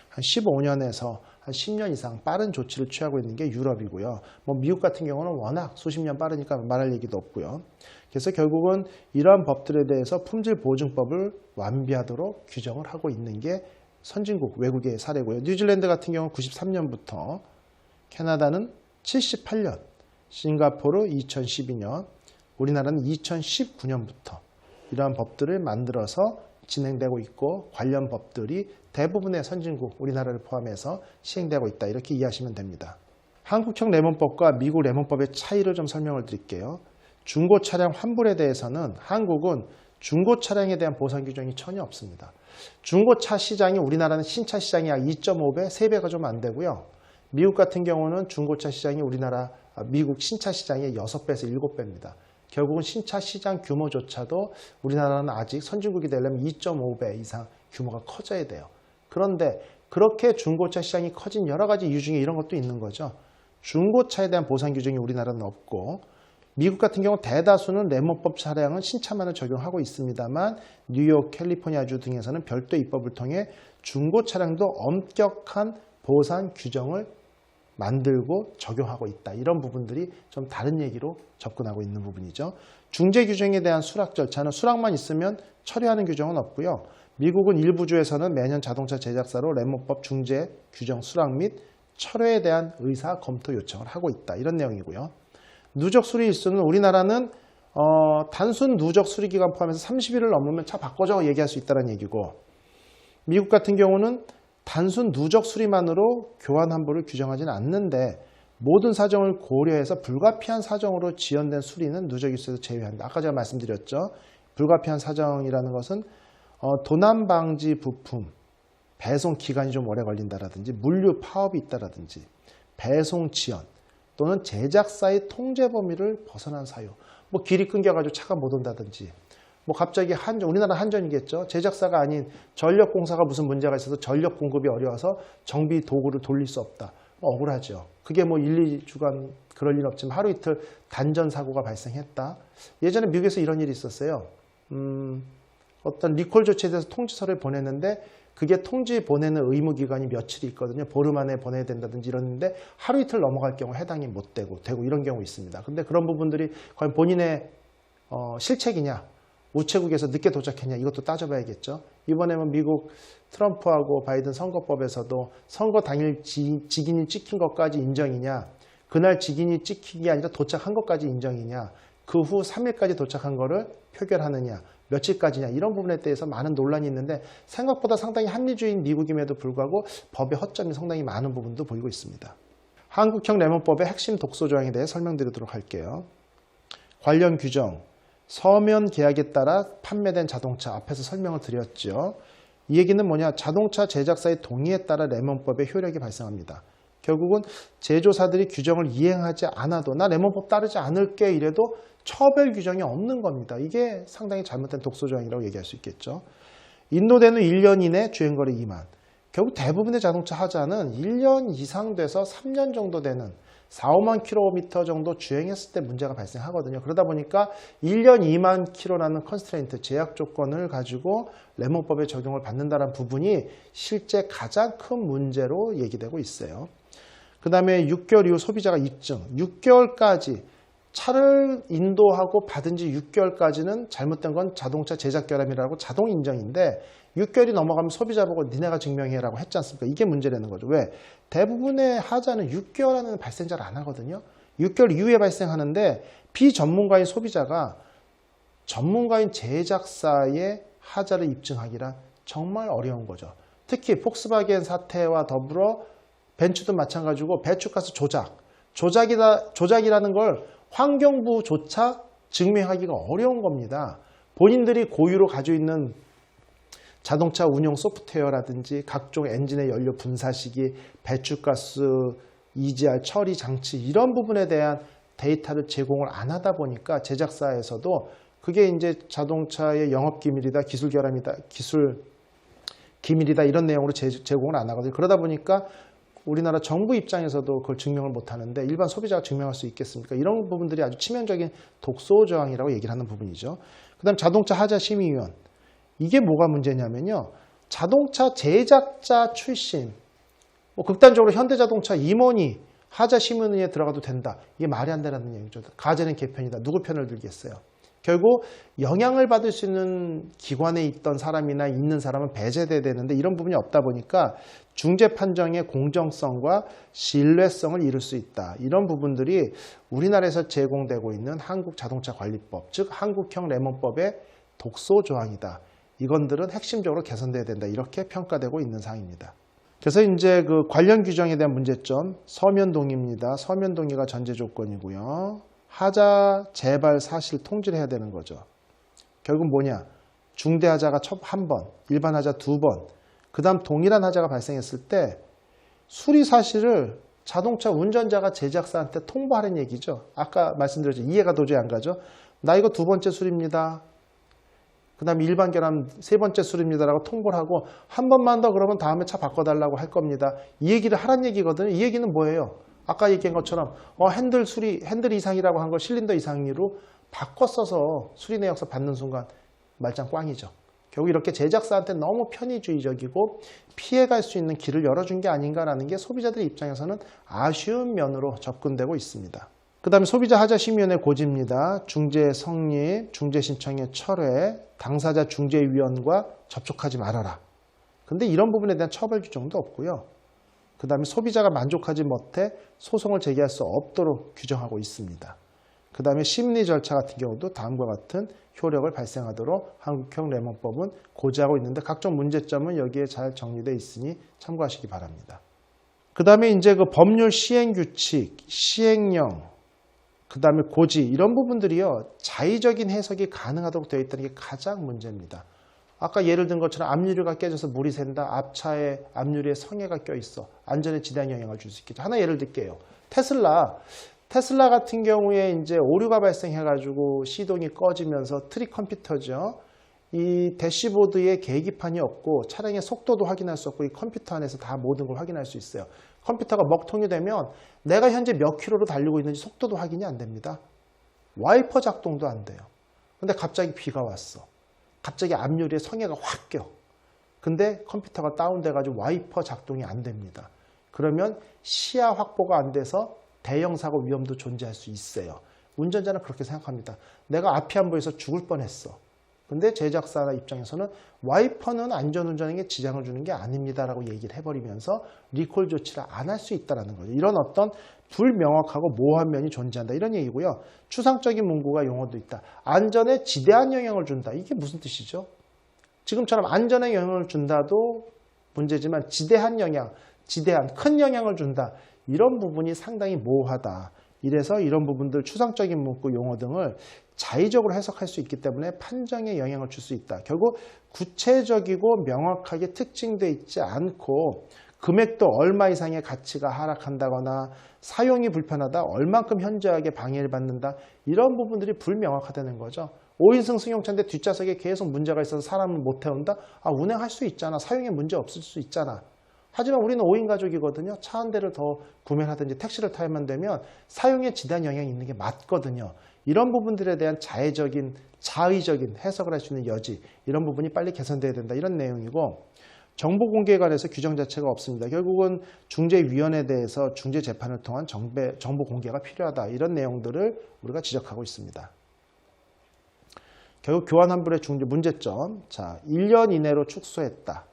한 15년에서 한 10년 이상 빠른 조치를 취하고 있는 게 유럽이고요. 미국 같은 경우는 워낙 수십 년 빠르니까 말할 얘기도 없고요. 그래서 결국은 이러한 법들에 대해서 품질보증법을 완비하도록 규정을 하고 있는 게 선진국 외국의 사례고요. 뉴질랜드 같은 경우는 93년부터, 캐나다는 78년, 싱가포르 2012년, 우리나라는 2019년부터 이러한 법들을 만들어서 진행되고 있고 관련 법들이 대부분의 선진국, 우리나라를 포함해서 시행되고 있다. 이렇게 이해하시면 됩니다. 한국형 레몬법과 미국 레몬법의 차이를 좀 설명을 드릴게요. 중고 차량 환불에 대해서는 한국은 중고 차량에 대한 보상 규정이 전혀 없습니다. 중고차 시장이 우리나라는 신차 시장이 약 2.5배, 3배가 좀 안 되고요. 미국 같은 경우는 중고차 시장이 미국 신차 시장의 6배에서 7배입니다. 결국은 신차 시장 규모조차도 우리나라는 아직 선진국이 되려면 2.5배 이상 규모가 커져야 돼요. 그런데 그렇게 중고차 시장이 커진 여러 가지 이유 중에 이런 것도 있는 거죠. 중고차에 대한 보상 규정이 우리나라는 없고, 미국 같은 경우 대다수는 레몬법 차량은 신차만을 적용하고 있습니다만 뉴욕, 캘리포니아주 등에서는 별도 입법을 통해 중고 차량도 엄격한 보상 규정을 만들고 적용하고 있다. 이런 부분들이 좀 다른 얘기로 접근하고 있는 부분이죠. 중재 규정에 대한 수락 절차는 수락만 있으면 처리하는 규정은 없고요. 미국은 일부 주에서는 매년 자동차 제작사로 레몬법 중재 규정 수락 및 철회에 대한 의사 검토 요청을 하고 있다. 이런 내용이고요. 누적 수리 일수는 우리나라는 단순 누적 수리 기간 포함해서 30일을 넘으면 차 바꿔줘 얘기할 수 있다는 얘기고, 미국 같은 경우는 단순 누적 수리만으로 교환 환불을 규정하지는 않는데 모든 사정을 고려해서 불가피한 사정으로 지연된 수리는 누적 일수에서 제외한다. 아까 제가 말씀드렸죠. 불가피한 사정이라는 것은 도난 방지 부품 배송 기간이 좀 오래 걸린다라든지 물류 파업이 있다라든지 배송 지연 또는 제작사의 통제 범위를 벗어난 사유, 길이 끊겨가지고 차가 못 온다든지, 갑자기 우리나라 한전이겠죠. 제작사가 아닌 전력공사가 무슨 문제가 있어서 전력 공급이 어려워서 정비 도구를 돌릴 수 없다. 억울하죠. 그게 1, 2주간 그럴 일은 없지만 하루 이틀 단전 사고가 발생했다. 예전에 미국에서 이런 일이 있었어요. 어떤 리콜 조치에 대해서 통지서를 보냈는데 그게 통지 보내는 의무 기간이 며칠이 있거든요. 보름 안에 보내야 된다든지 이러는데 하루 이틀 넘어갈 경우 해당이 못 되고 이런 경우 있습니다. 근데 그런 부분들이 과연 본인의 실책이냐, 우체국에서 늦게 도착했냐, 이것도 따져봐야겠죠. 이번에 미국 트럼프하고 바이든 선거법에서도 선거 당일 직인이 찍힌 것까지 인정이냐, 그날 직인이 찍힌 게 아니라 도착한 것까지 인정이냐, 그 후 3일까지 도착한 거를 표결하느냐, 며칠까지냐, 이런 부분에 대해서 많은 논란이 있는데 생각보다 상당히 합리주의인 미국임에도 불구하고 법의 허점이 상당히 많은 부분도 보이고 있습니다. 한국형 레몬법의 핵심 독소 조항에 대해 설명드리도록 할게요. 관련 규정, 서면 계약에 따라 판매된 자동차, 앞에서 설명을 드렸죠. 이 얘기는 뭐냐, 자동차 제작사의 동의에 따라 레몬법의 효력이 발생합니다. 결국은 제조사들이 규정을 이행하지 않아도 나 레몬법 따르지 않을게 이래도 처벌 규정이 없는 겁니다. 이게 상당히 잘못된 독소 조항이라고 얘기할 수 있겠죠. 인도된 후 1년 이내 주행거리 2만. 결국 대부분의 자동차 하자는 1년 이상 돼서 3년 정도 되는 4, 5만 킬로미터 정도 주행했을 때 문제가 발생하거든요. 그러다 보니까 1년 2만 킬로라는 컨스트레인트, 제약 조건을 가지고 레몬법의 적용을 받는다는 부분이 실제 가장 큰 문제로 얘기되고 있어요. 그 다음에 6개월 이후 소비자가 입증, 6개월까지 차를 인도하고 받은 지 6개월까지는 잘못된 건 자동차 제작 결함이라고 자동 인정인데 6개월이 넘어가면 소비자 보고 니네가 증명해라고 했지 않습니까? 이게 문제라는 거죠. 왜? 대부분의 하자는 6개월 안에는 발생 잘 안 하거든요. 6개월 이후에 발생하는데 비전문가인 소비자가 전문가인 제작사의 하자를 입증하기란 정말 어려운 거죠. 특히 폭스바겐 사태와 더불어 벤츠도 마찬가지고 배출가스 조작이라는 걸 환경부조차 증명하기가 어려운 겁니다. 본인들이 고유로 가지고 있는 자동차 운용 소프트웨어라든지 각종 엔진의 연료 분사시기, 배출가스, EGR 처리 장치 이런 부분에 대한 데이터를 제공을 안 하다 보니까 제작사에서도 그게 이제 자동차의 영업 기밀이다, 기술 결함이다, 기술 기밀이다 이런 내용으로 제공을 안 하거든요. 그러다 보니까 우리나라 정부 입장에서도 그걸 증명을 못 하는데 일반 소비자가 증명할 수 있겠습니까? 이런 부분들이 아주 치명적인 독소 조항이라고 얘기를 하는 부분이죠. 그 다음 자동차 하자 심의위원. 이게 뭐가 문제냐면요. 자동차 제작자 출신, 극단적으로 현대자동차 임원이 하자 심의위원회에 들어가도 된다. 이게 말이 안 되는 얘기죠. 가제는 개편이다. 누구 편을 들겠어요? 결국 영향을 받을 수 있는 기관에 있던 사람이나 있는 사람은 배제돼야 되는데 이런 부분이 없다 보니까 중재 판정의 공정성과 신뢰성을 잃을 수 있다. 이런 부분들이 우리나라에서 제공되고 있는 한국자동차관리법, 즉 한국형 레몬법의 독소 조항이다. 이건들은 핵심적으로 개선돼야 된다. 이렇게 평가되고 있는 사항입니다. 그래서 이제 그 관련 규정에 대한 문제점, 서면 동의입니다. 서면 동의가 전제 조건이고요. 하자 재발 사실 통지를 해야 되는 거죠. 결국 뭐냐? 중대 하자가 한 번, 일반 하자 두 번, 그 다음 동일한 하자가 발생했을 때 수리 사실을 자동차 운전자가 제작사한테 통보하는 얘기죠. 아까 말씀드렸죠. 이해가 도저히 안 가죠. 나 이거 두 번째 수리입니다. 그 다음에 일반 결함 세 번째 수리입니다라고 통보를 하고 한 번만 더 그러면 다음에 차 바꿔달라고 할 겁니다. 이 얘기를 하란 얘기거든요. 이 얘기는 뭐예요? 아까 얘기한 것처럼 핸들 이상이라고 한 걸 실린더 이상으로 바꿔 써서 수리 내역서 받는 순간 말짱 꽝이죠. 결국 이렇게 제작사한테 너무 편의주의적이고 피해갈 수 있는 길을 열어준 게 아닌가라는 게 소비자들 입장에서는 아쉬운 면으로 접근되고 있습니다. 그 다음에 소비자 하자 심의위원회 고지입니다. 중재 성립, 중재 신청의 철회, 당사자 중재위원과 접촉하지 말아라. 근데 이런 부분에 대한 처벌 규정도 없고요. 그 다음에 소비자가 만족하지 못해 소송을 제기할 수 없도록 규정하고 있습니다. 그 다음에 심리 절차 같은 경우도 다음과 같은 효력을 발생하도록 한국형 레몬법은 고지하고 있는데 각종 문제점은 여기에 잘 정리되어 있으니 참고하시기 바랍니다. 그 다음에 이제 그 법률 시행 규칙, 시행령, 그 다음에 고지 이런 부분들이요. 자의적인 해석이 가능하도록 되어 있다는 게 가장 문제입니다. 아까 예를 든 것처럼 앞유리가 깨져서 물이 샌다. 앞차에 앞유리에 성에가 껴있어. 안전에 지대한 영향을 줄 수 있겠죠. 하나 예를 들게요. 테슬라 같은 경우에 이제 오류가 발생해가지고 시동이 꺼지면서 트릭 컴퓨터죠. 이 대시보드에 계기판이 없고 차량의 속도도 확인할 수 없고 이 컴퓨터 안에서 다 모든 걸 확인할 수 있어요. 컴퓨터가 먹통이 되면 내가 현재 몇 킬로로 달리고 있는지 속도도 확인이 안 됩니다. 와이퍼 작동도 안 돼요. 근데 갑자기 비가 왔어. 갑자기 앞유리에 성에가 확 껴. 근데 컴퓨터가 다운돼가지고 와이퍼 작동이 안 됩니다. 그러면 시야 확보가 안 돼서 대형 사고 위험도 존재할 수 있어요. 운전자는 그렇게 생각합니다. 내가 앞이 안 보여서 죽을 뻔했어. 근데 제작사 입장에서는 와이퍼는 안전운전에게 지장을 주는 게 아닙니다라고 얘기를 해버리면서 리콜 조치를 안 할 수 있다는 거죠. 이런 어떤 불명확하고 모호한 면이 존재한다. 이런 얘기고요. 추상적인 문구가 용어도 있다. 안전에 지대한 영향을 준다. 이게 무슨 뜻이죠? 지금처럼 안전에 영향을 준다도 문제지만 지대한 영향, 지대한 큰 영향을 준다. 이런 부분이 상당히 모호하다. 이래서 이런 부분들 추상적인 문구 용어 등을 자의적으로 해석할 수 있기 때문에 판정에 영향을 줄 수 있다. 결국 구체적이고 명확하게 특징되어 있지 않고 금액도 얼마 이상의 가치가 하락한다거나 사용이 불편하다, 얼만큼 현저하게 방해를 받는다 이런 부분들이 불명확하다는 거죠. 5인승 승용차인데 뒷좌석에 계속 문제가 있어서 사람을 못 태운다? 운행할 수 있잖아. 사용에 문제 없을 수 있잖아. 하지만 우리는 5인 가족이거든요. 차 한 대를 더 구매를 하든지 택시를 타야만 되면 사용에 지대한 영향이 있는 게 맞거든요. 이런 부분들에 대한 자의적인 해석을 할 수 있는 여지, 이런 부분이 빨리 개선돼야 된다. 이런 내용이고, 정보 공개에 관해서 규정 자체가 없습니다. 결국은 중재위원회에 대해서 중재 재판을 통한 정보 공개가 필요하다. 이런 내용들을 우리가 지적하고 있습니다. 결국 교환 환불의 문제점. 자, 1년 이내로 축소했다.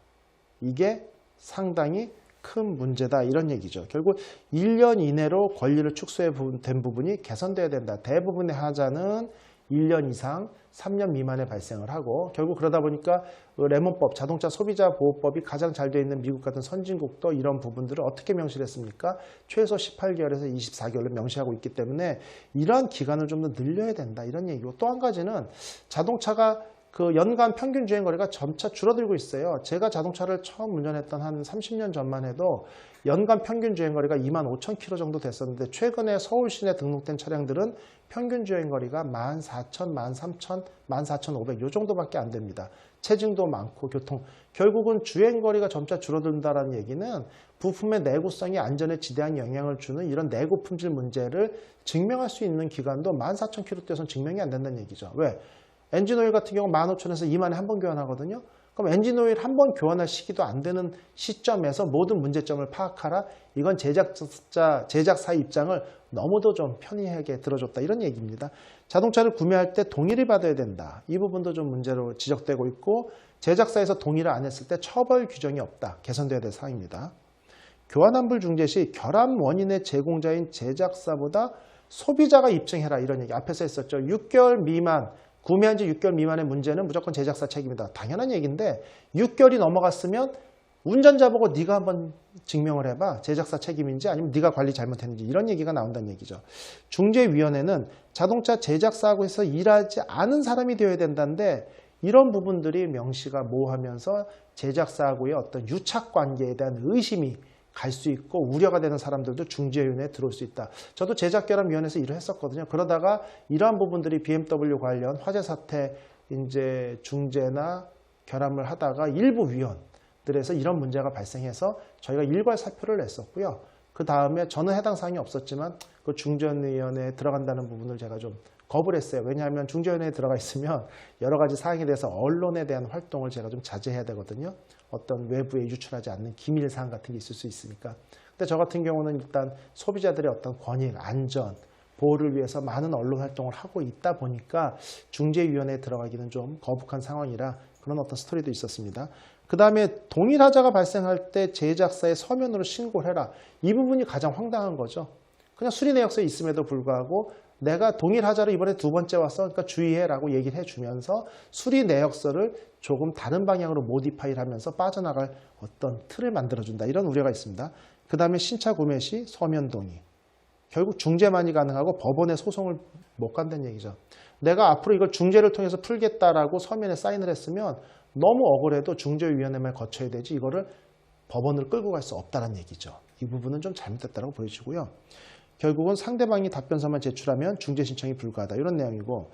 이게 상당히 큰 문제다. 이런 얘기죠. 결국 1년 이내로 권리를 축소된 부분이 개선돼야 된다. 대부분의 하자는 1년 이상 3년 미만에 발생을 하고 결국 그러다 보니까 레몬법, 자동차 소비자 보호법이 가장 잘 되어 있는 미국 같은 선진국도 이런 부분들을 어떻게 명시를 했습니까? 최소 18개월에서 24개월을 명시하고 있기 때문에 이러한 기간을 좀 더 늘려야 된다 이런 얘기고 또 한 가지는 자동차가 그 연간 평균 주행거리가 점차 줄어들고 있어요. 제가 자동차를 처음 운전했던 한 30년 전만 해도 연간 평균 주행거리가 25,000km 정도 됐었는데 최근에 서울 시내 등록된 차량들은 평균 주행거리가 14,000, 13,000, 14,500 이 정도밖에 안 됩니다. 체증도 많고 교통 결국은 주행거리가 점차 줄어든다는 얘기는 부품의 내구성이 안전에 지대한 영향을 주는 이런 내구 품질 문제를 증명할 수 있는 기간도 14,000km대에서는 증명이 안 된다는 얘기죠. 왜? 엔진오일 같은 경우 15,000에서 2만에 한 번 교환하거든요. 그럼 엔진오일 한 번 교환할 시기도 안 되는 시점에서 모든 문제점을 파악하라. 이건 제작사의 입장을 너무도 좀 편리하게 들어줬다 이런 얘기입니다. 자동차를 구매할 때 동의를 받아야 된다. 이 부분도 좀 문제로 지적되고 있고 제작사에서 동의를 안 했을 때 처벌 규정이 없다. 개선돼야 될 사항입니다. 교환환불 중재 시 결함 원인의 제공자인 제작사보다 소비자가 입증해라 이런 얘기 앞에서 했었죠. 6개월 미만 구매한 지 6개월 미만의 문제는 무조건 제작사 책임이다. 당연한 얘기인데 6개월이 넘어갔으면 운전자 보고 네가 한번 증명을 해봐. 제작사 책임인지 아니면 네가 관리 잘못했는지 이런 얘기가 나온다는 얘기죠. 중재위원회는 자동차 제작사하고 해서 일하지 않은 사람이 되어야 된다는데 이런 부분들이 명시가 모호하면서 제작사하고의 어떤 유착관계에 대한 의심이 갈 수 있고 우려가 되는 사람들도 중재위원회에 들어올 수 있다. 저도 제작결함위원회에서 일을 했었거든요. 그러다가 이러한 부분들이 BMW 관련 화재 사태 이제 중재나 결함을 하다가 일부 위원들에서 이런 문제가 발생해서 저희가 일괄 사표를 냈었고요. 그 다음에 저는 해당 사항이 없었지만 그 중재위원회에 들어간다는 부분을 제가 좀 거부를 했어요. 왜냐하면 중재위원회에 들어가 있으면 여러 가지 사항에 대해서 언론에 대한 활동을 제가 좀 자제해야 되거든요. 어떤 외부에 유출하지 않는 기밀 사항 같은 게 있을 수 있으니까. 근데 저 같은 경우는 일단 소비자들의 어떤 권익, 안전, 보호를 위해서 많은 언론 활동을 하고 있다 보니까 중재위원회에 들어가기는 좀 거북한 상황이라 그런 어떤 스토리도 있었습니다. 그 다음에 동일하자가 발생할 때 제작사에 서면으로 신고를 해라. 이 부분이 가장 황당한 거죠. 그냥 수리 내역서에 있음에도 불구하고 내가 동일하자로 이번에 두 번째 왔어. 그러니까 주의해라고 얘기를 해주면서 수리 내역서를 조금 다른 방향으로 모디파이를 하면서 빠져나갈 어떤 틀을 만들어준다. 이런 우려가 있습니다. 그 다음에 신차 구매 시 서면 동의. 결국 중재만이 가능하고 법원에 소송을 못 간다는 얘기죠. 내가 앞으로 이걸 중재를 통해서 풀겠다라고 서면에 사인을 했으면 너무 억울해도 중재위원회만 거쳐야 되지 이거를 법원을 끌고 갈 수 없다는 얘기죠. 이 부분은 좀 잘못됐다고 보여지고요. 결국은 상대방이 답변서만 제출하면 중재 신청이 불가하다. 이런 내용이고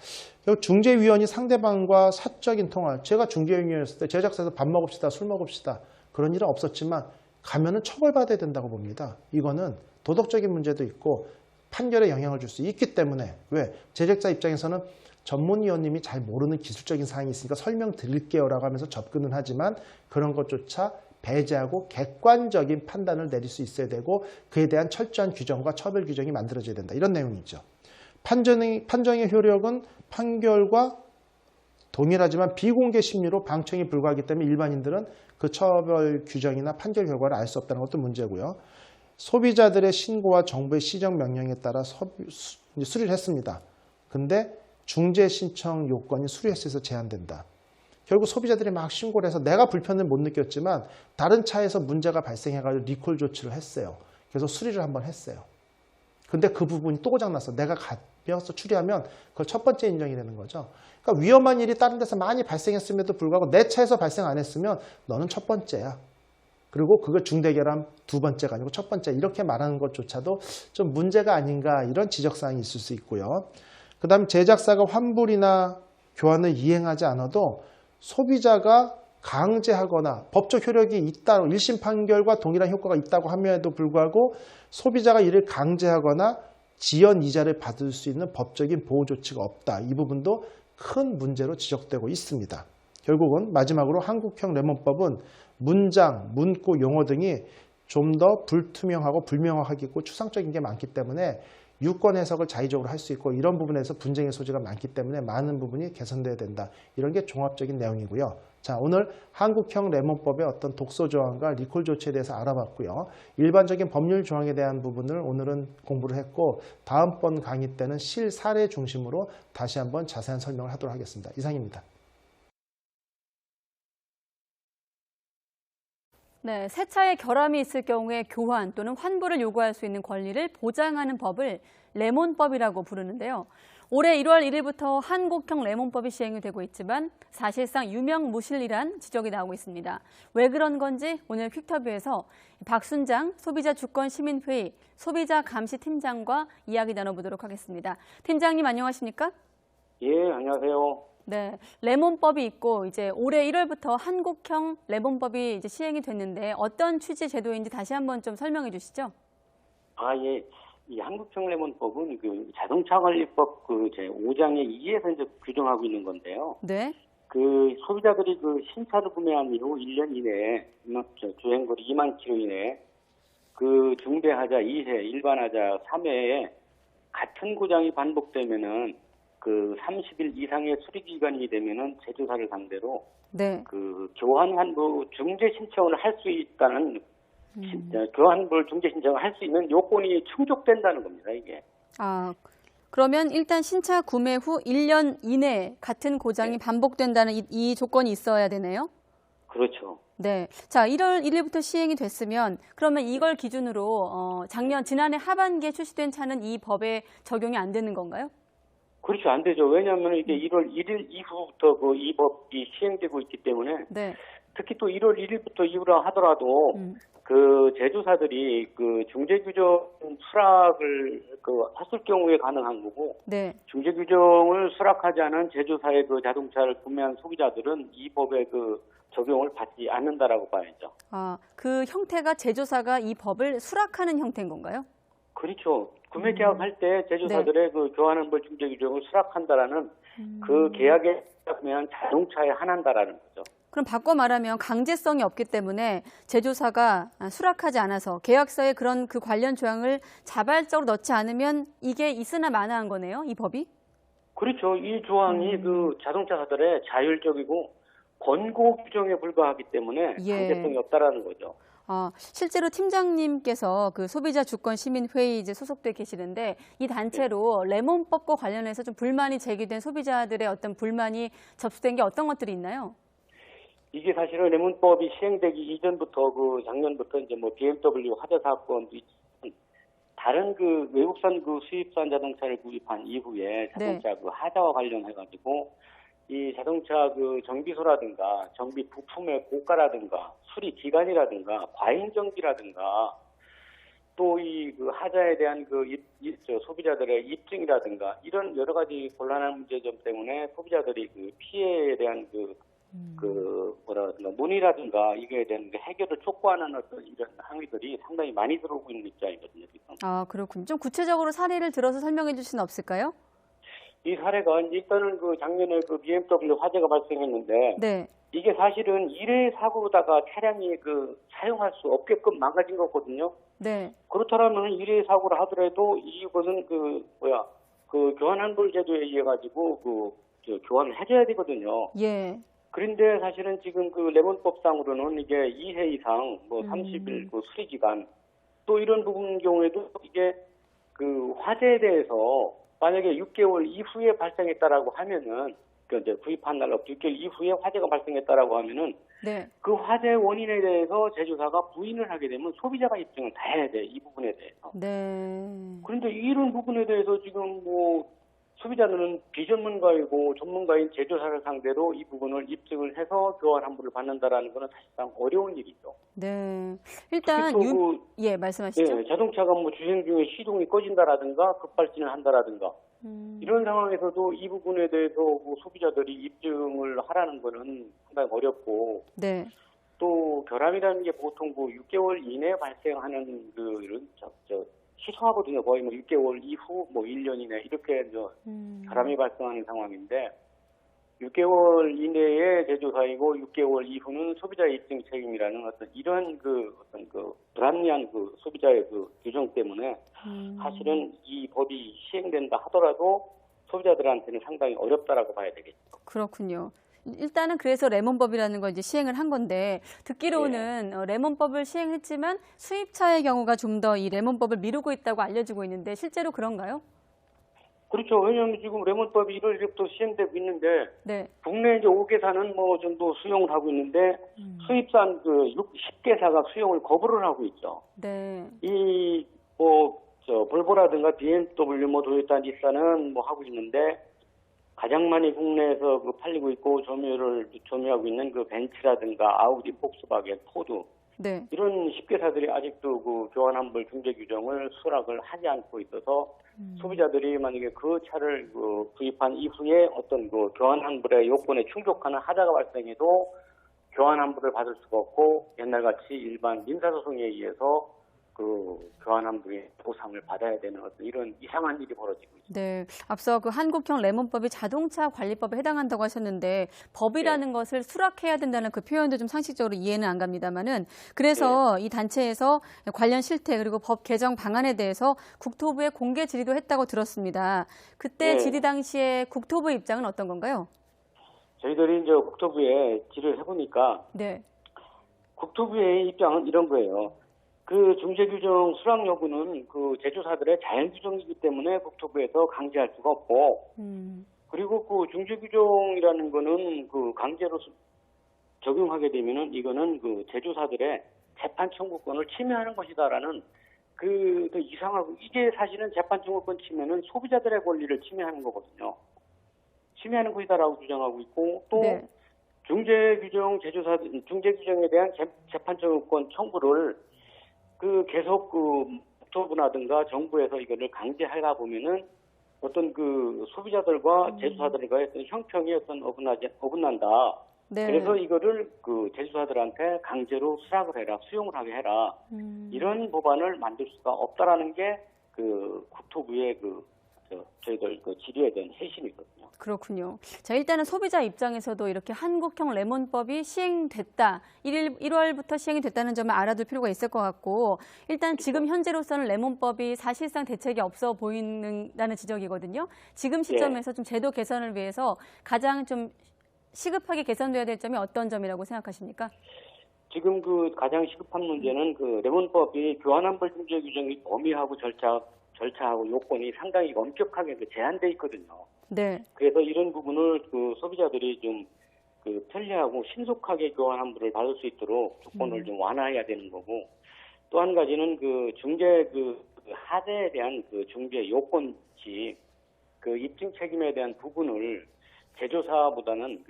중재위원이 상대방과 사적인 통화 제가 중재위원이었을 때 제작사에서 밥 먹읍시다 술 먹읍시다 그런 일은 없었지만 가면은 처벌받아야 된다고 봅니다. 이거는 도덕적인 문제도 있고 판결에 영향을 줄 수 있기 때문에 왜? 제작자 입장에서는 전문위원님이 잘 모르는 기술적인 사항이 있으니까 설명드릴게요라고 하면서 접근은 하지만 그런 것조차 배제하고 객관적인 판단을 내릴 수 있어야 되고 그에 대한 철저한 규정과 처벌 규정이 만들어져야 된다. 이런 내용이죠. 판정의 효력은 판결과 동일하지만 비공개 심리로 방청이 불가하기 때문에 일반인들은 그 처벌 규정이나 판결 결과를 알 수 없다는 것도 문제고요. 소비자들의 신고와 정부의 시정 명령에 따라 수리를 했습니다. 근데 중재 신청 요건이 수리 횟수에서 제한된다. 결국 소비자들이 막 신고를 해서 내가 불편을 못 느꼈지만 다른 차에서 문제가 발생해가지고 리콜 조치를 했어요. 그래서 수리를 한번 했어요. 근데 그 부분이 또 고장났어. 내가 가벼워서 추리하면 그걸 첫 번째 인정이 되는 거죠. 그러니까 위험한 일이 다른 데서 많이 발생했음에도 불구하고 내 차에서 발생 안 했으면 너는 첫 번째야. 그리고 그거 중대결함 두 번째가 아니고 첫 번째 이렇게 말하는 것조차도 좀 문제가 아닌가 이런 지적사항이 있을 수 있고요. 그 다음 제작사가 환불이나 교환을 이행하지 않아도 소비자가 강제하거나 법적 효력이 있다고 1심 판결과 동일한 효과가 있다고 함에도 불구하고 소비자가 이를 강제하거나 지연 이자를 받을 수 있는 법적인 보호 조치가 없다. 이 부분도 큰 문제로 지적되고 있습니다. 결국은 마지막으로 한국형 레몬법은 문장, 문구, 용어 등이 좀 더 불투명하고 불명확하고 추상적인 게 많기 때문에 유권 해석을 자의적으로 할 수 있고 이런 부분에서 분쟁의 소지가 많기 때문에 많은 부분이 개선돼야 된다. 이런 게 종합적인 내용이고요. 자, 오늘 한국형 레몬법의 어떤 독소 조항과 리콜 조치에 대해서 알아봤고요. 일반적인 법률 조항에 대한 부분을 오늘은 공부를 했고 다음번 강의 때는 실사례 중심으로 다시 한번 자세한 설명을 하도록 하겠습니다. 이상입니다. 네, 새 차에 결함이 있을 경우에 교환 또는 환불을 요구할 수 있는 권리를 보장하는 법을 레몬법이라고 부르는데요. 올해 1월 1일부터 한국형 레몬법이 시행이 되고 있지만 사실상 유명무실이란 지적이 나오고 있습니다. 왜 그런 건지 오늘 퀵터뷰에서 박순장 소비자주권시민회의 소비자감시팀장과 이야기 나눠보도록 하겠습니다. 팀장님 안녕하십니까? 예, 안녕하세요. 네, 레몬법이 있고 이제 올해 1월부터 한국형 레몬법이 이제 시행이 됐는데 어떤 취지 제도인지 다시 한번 좀 설명해 주시죠. 예. 이 한국형 레몬법은 그 자동차 관리법 그 제5장의 2에서 이제 규정하고 있는 건데요. 네. 그 소비자들이 그 신차를 구매한 이후 1년 이내에 주행거리 2만 킬로 이내에 그 중대하자 2회, 일반하자 3회에 같은 고장이 반복되면은 그 30일 이상의 수리 기간이 되면은 제조사를 상대로 네. 그 교환 환불 중재 신청을 할 수 있다는 교환불 중재 신청을 할 수 있는 요건이 충족된다는 겁니다, 이게. 그러면 일단 신차 구매 후 1년 이내에 같은 고장이 반복된다는 이 조건이 있어야 되네요? 그렇죠. 네. 자, 1월 1일부터 시행이 됐으면 그러면 이걸 기준으로 지난해 하반기에 출시된 차는 이 법에 적용이 안 되는 건가요? 그렇죠. 안 되죠. 왜냐하면 이게 1월 1일 이후부터 그 이 법이 시행되고 있기 때문에 네. 특히 또 1월 1일부터 이후라 하더라도 그 제조사들이 그 중재 규정 수락을 했을 경우에 가능한 거고 네. 중재 규정을 수락하지 않은 제조사의 그 자동차를 구매한 소비자들은 이 법의 그 적용을 받지 않는다라고 봐야죠. 그 형태가 제조사가 이 법을 수락하는 형태인 건가요? 그렇죠. 구매 계약할 때 제조사들의 네. 그 교환환불 중재 규정을 수락한다라는 그 계약에 구매한 자동차에 한한다라는 거죠. 그럼 바꿔 말하면 강제성이 없기 때문에 제조사가 수락하지 않아서 계약서에 그런 그 관련 조항을 자발적으로 넣지 않으면 이게 있으나 마나한 거네요, 이 법이? 그렇죠. 이 조항이 그 자동차사들의 자율적이고 권고 규정에 불과하기 때문에 강제성이 없다라는 거죠. 실제로 팀장님께서 그 소비자주권시민회의 이제 소속돼 계시는데 이 단체로 레몬법과 관련해서 좀 불만이 제기된 소비자들의 어떤 불만이 접수된 게 어떤 것들이 있나요? 이게 사실은 레몬법이 시행되기 이전부터 그 작년부터 이제 뭐 BMW 화재 사건도 있지만 다른 그 외국산 그 수입산 자동차를 구입한 이후에 자동차 그 하자와 관련해가지고 이 자동차 그 정비소라든가 정비 부품의 고가라든가 수리 기간이라든가 과잉 정비라든가 또 이 그 하자에 대한 그 소비자들의 입증이라든가 이런 여러 가지 곤란한 문제점 때문에 소비자들이 그 피해에 대한 문의라든가 이거에 대한 해결을 촉구하는 어떤 이런 항의들이 상당히 많이 들어오고 있는 입장이거든요, 지금. 그렇군요. 좀 구체적으로 사례를 들어서 설명해 주실 수는 없을까요? 이 사례가 일단은 그 작년에 그 BMW 화재가 발생했는데 네. 이게 사실은 일회 사고로다가 차량이 그 사용할 수 없게끔 망가진 거거든요. 네. 그렇다면 일회 사고를 하더라도 이거는 그 교환환불 제도에 의해 가지고 교환을 해줘야 되거든요. 예. 그런데 사실은 지금 그 레몬법상으로는 이게 2회 이상 30일 그 수리 기간 또 이런 부분 경우에도 이게 그 화재에 대해서 만약에 6개월 이후에 발생했다라고 하면은 이제 구입한 날로부터 6개월 이후에 화재가 발생했다라고 하면은 네. 그 화재 원인에 대해서 제조사가 부인을 하게 되면 소비자가 입증을 다 해야 돼, 이 부분에 대해서. 네. 그런데 이런 부분에 대해서 지금 소비자들은 비전문가이고 전문가인 제조사를 상대로 이 부분을 입증을 해서 교환 환불을 받는다라는 것은 사실상 어려운 일이죠. 네. 일단 말씀하시죠. 네, 자동차가 주행 중에 시동이 꺼진다라든가 급발진을 한다라든가 이런 상황에서도 이 부분에 대해서 소비자들이 입증을 하라는 것은 상당히 어렵고 네. 또 결함이라는 게 보통 6개월 이내에 발생하는 희소하거든요. 거의 6개월 이후 1년 이내 이렇게 결함이 발생하는 상황인데 6개월 이내에 제조사이고 6개월 이후는 소비자의 입증 책임이라는 어떤 이런 어떤 불합리한 소비자의 규정 때문에 사실은 이 법이 시행된다 하더라도 소비자들한테는 상당히 어렵다라고 봐야 되겠죠. 그렇군요. 일단은 그래서 레몬법이라는 걸 이제 시행을 한 건데 듣기로는 레몬법을 시행했지만 수입차의 경우가 좀 더 이 레몬법을 미루고 있다고 알려지고 있는데 실제로 그런가요? 그렇죠. 왜냐하면 지금 레몬법이 1월 1일부터 시행되고 있는데 네. 국내 이제 5개사는 뭐 정도 수용을 하고 있는데 수입산 10개사가 수용을 거부를 하고 있죠. 네. 이 볼보라든가 BMW, 도요타, 닛산은 뭐 하고 있는데 가장 많이 국내에서 팔리고 있고 조미하고 있는 벤츠라든가 아우디, 폭스바겐, 포드 네. 이런 10개사들이 아직도 교환 환불 중재 규정을 수락을 하지 않고 있어서 소비자들이 만약에 그 차를 구입한 이후에 어떤 교환 환불의 요건에 충족하는 하자가 발생해도 교환 환불을 받을 수가 없고 옛날같이 일반 민사소송에 의해서 교환 환불의 보상을 받아야 되는 어떤 이런 이상한 일이 벌어지고 있습니다. 네, 앞서 한국형 레몬법이 자동차 관리법에 해당한다고 하셨는데 법이라는 것을 수락해야 된다는 그 표현도 좀 상식적으로 이해는 안 갑니다만은 그래서 이 단체에서 관련 실태 그리고 법 개정 방안에 대해서 국토부에 공개 질의도 했다고 들었습니다. 그때 질의 당시에 국토부 입장은 어떤 건가요? 저희들이 이제 국토부에 질의를 해보니까 네. 국토부의 입장은 이런 거예요. 중재 규정 수락 여부는 제조사들의 자연 규정이기 때문에 국토부에서 강제할 수가 없고, 그리고 중재 규정이라는 거는 강제로 적용하게 되면은 이거는 제조사들의 재판 청구권을 침해하는 것이다라는 이상하고 이게 사실은 재판 청구권 침해는 소비자들의 권리를 침해하는 거거든요. 침해하는 것이다라고 주장하고 있고 또 중재 규정에 대한 재판 청구권 청구를 계속 국토부라든가 정부에서 이거를 강제하다 보면은 어떤 소비자들과 제조사들과의 어떤 형평이 어긋난다. 네. 그래서 이거를 제조사들한테 강제로 수락을 해라, 수용을 하게 해라. 이런 법안을 만들 수가 없다라는 게 국토부의 저희들 질의에 대한 해심이거든요. 그렇군요. 자, 일단은 소비자 입장에서도 이렇게 한국형 레몬법이 시행됐다. 1월부터 시행이 됐다는 점을 알아둘 필요가 있을 것 같고 일단 지금 현재로서는 레몬법이 사실상 대책이 없어 보인다는 지적이거든요. 지금 시점에서 좀 제도 개선을 위해서 가장 좀 시급하게 개선돼야 될 점이 어떤 점이라고 생각하십니까? 지금 가장 시급한 문제는 레몬법이 교환환불 중재 규정이 범위하고 절차하고 요건이 상당히 엄격하게 제한돼 있거든요. 네. 그래서 이런 부분을 소비자들이 좀 편리하고 신속하게 교환 환불을 받을 수 있도록 조건을 좀 완화해야 되는 거고 또 한 가지는 중재 하자에 대한 중재 요건치 입증 책임에 대한 부분을 제조사보다는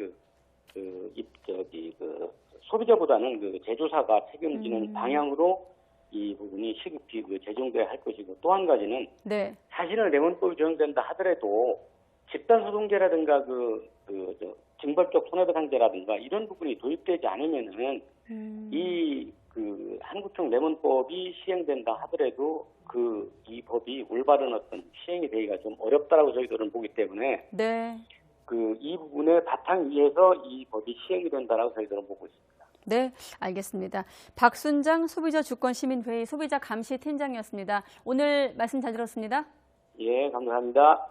소비자보다는 제조사가 책임지는 방향으로 이 부분이 시급히 제정돼야 할 것이고 또 한 가지는 사실은 레몬법이 적용된다 하더라도 집단소송제라든가 징벌적 손해배상제라든가 이런 부분이 도입되지 않으면은 이 한국형 레몬법이 시행된다 하더라도 이 법이 올바른 어떤 시행이 되기가 좀 어렵다라고 저희들은 보기 때문에 이 부분의 바탕 위에서 이 법이 시행이 된다라고 저희들은 보고 있습니다. 네, 알겠습니다. 박순장 소비자주권시민회의 소비자감시팀장이었습니다. 오늘 말씀 잘 들었습니다. 예, 감사합니다.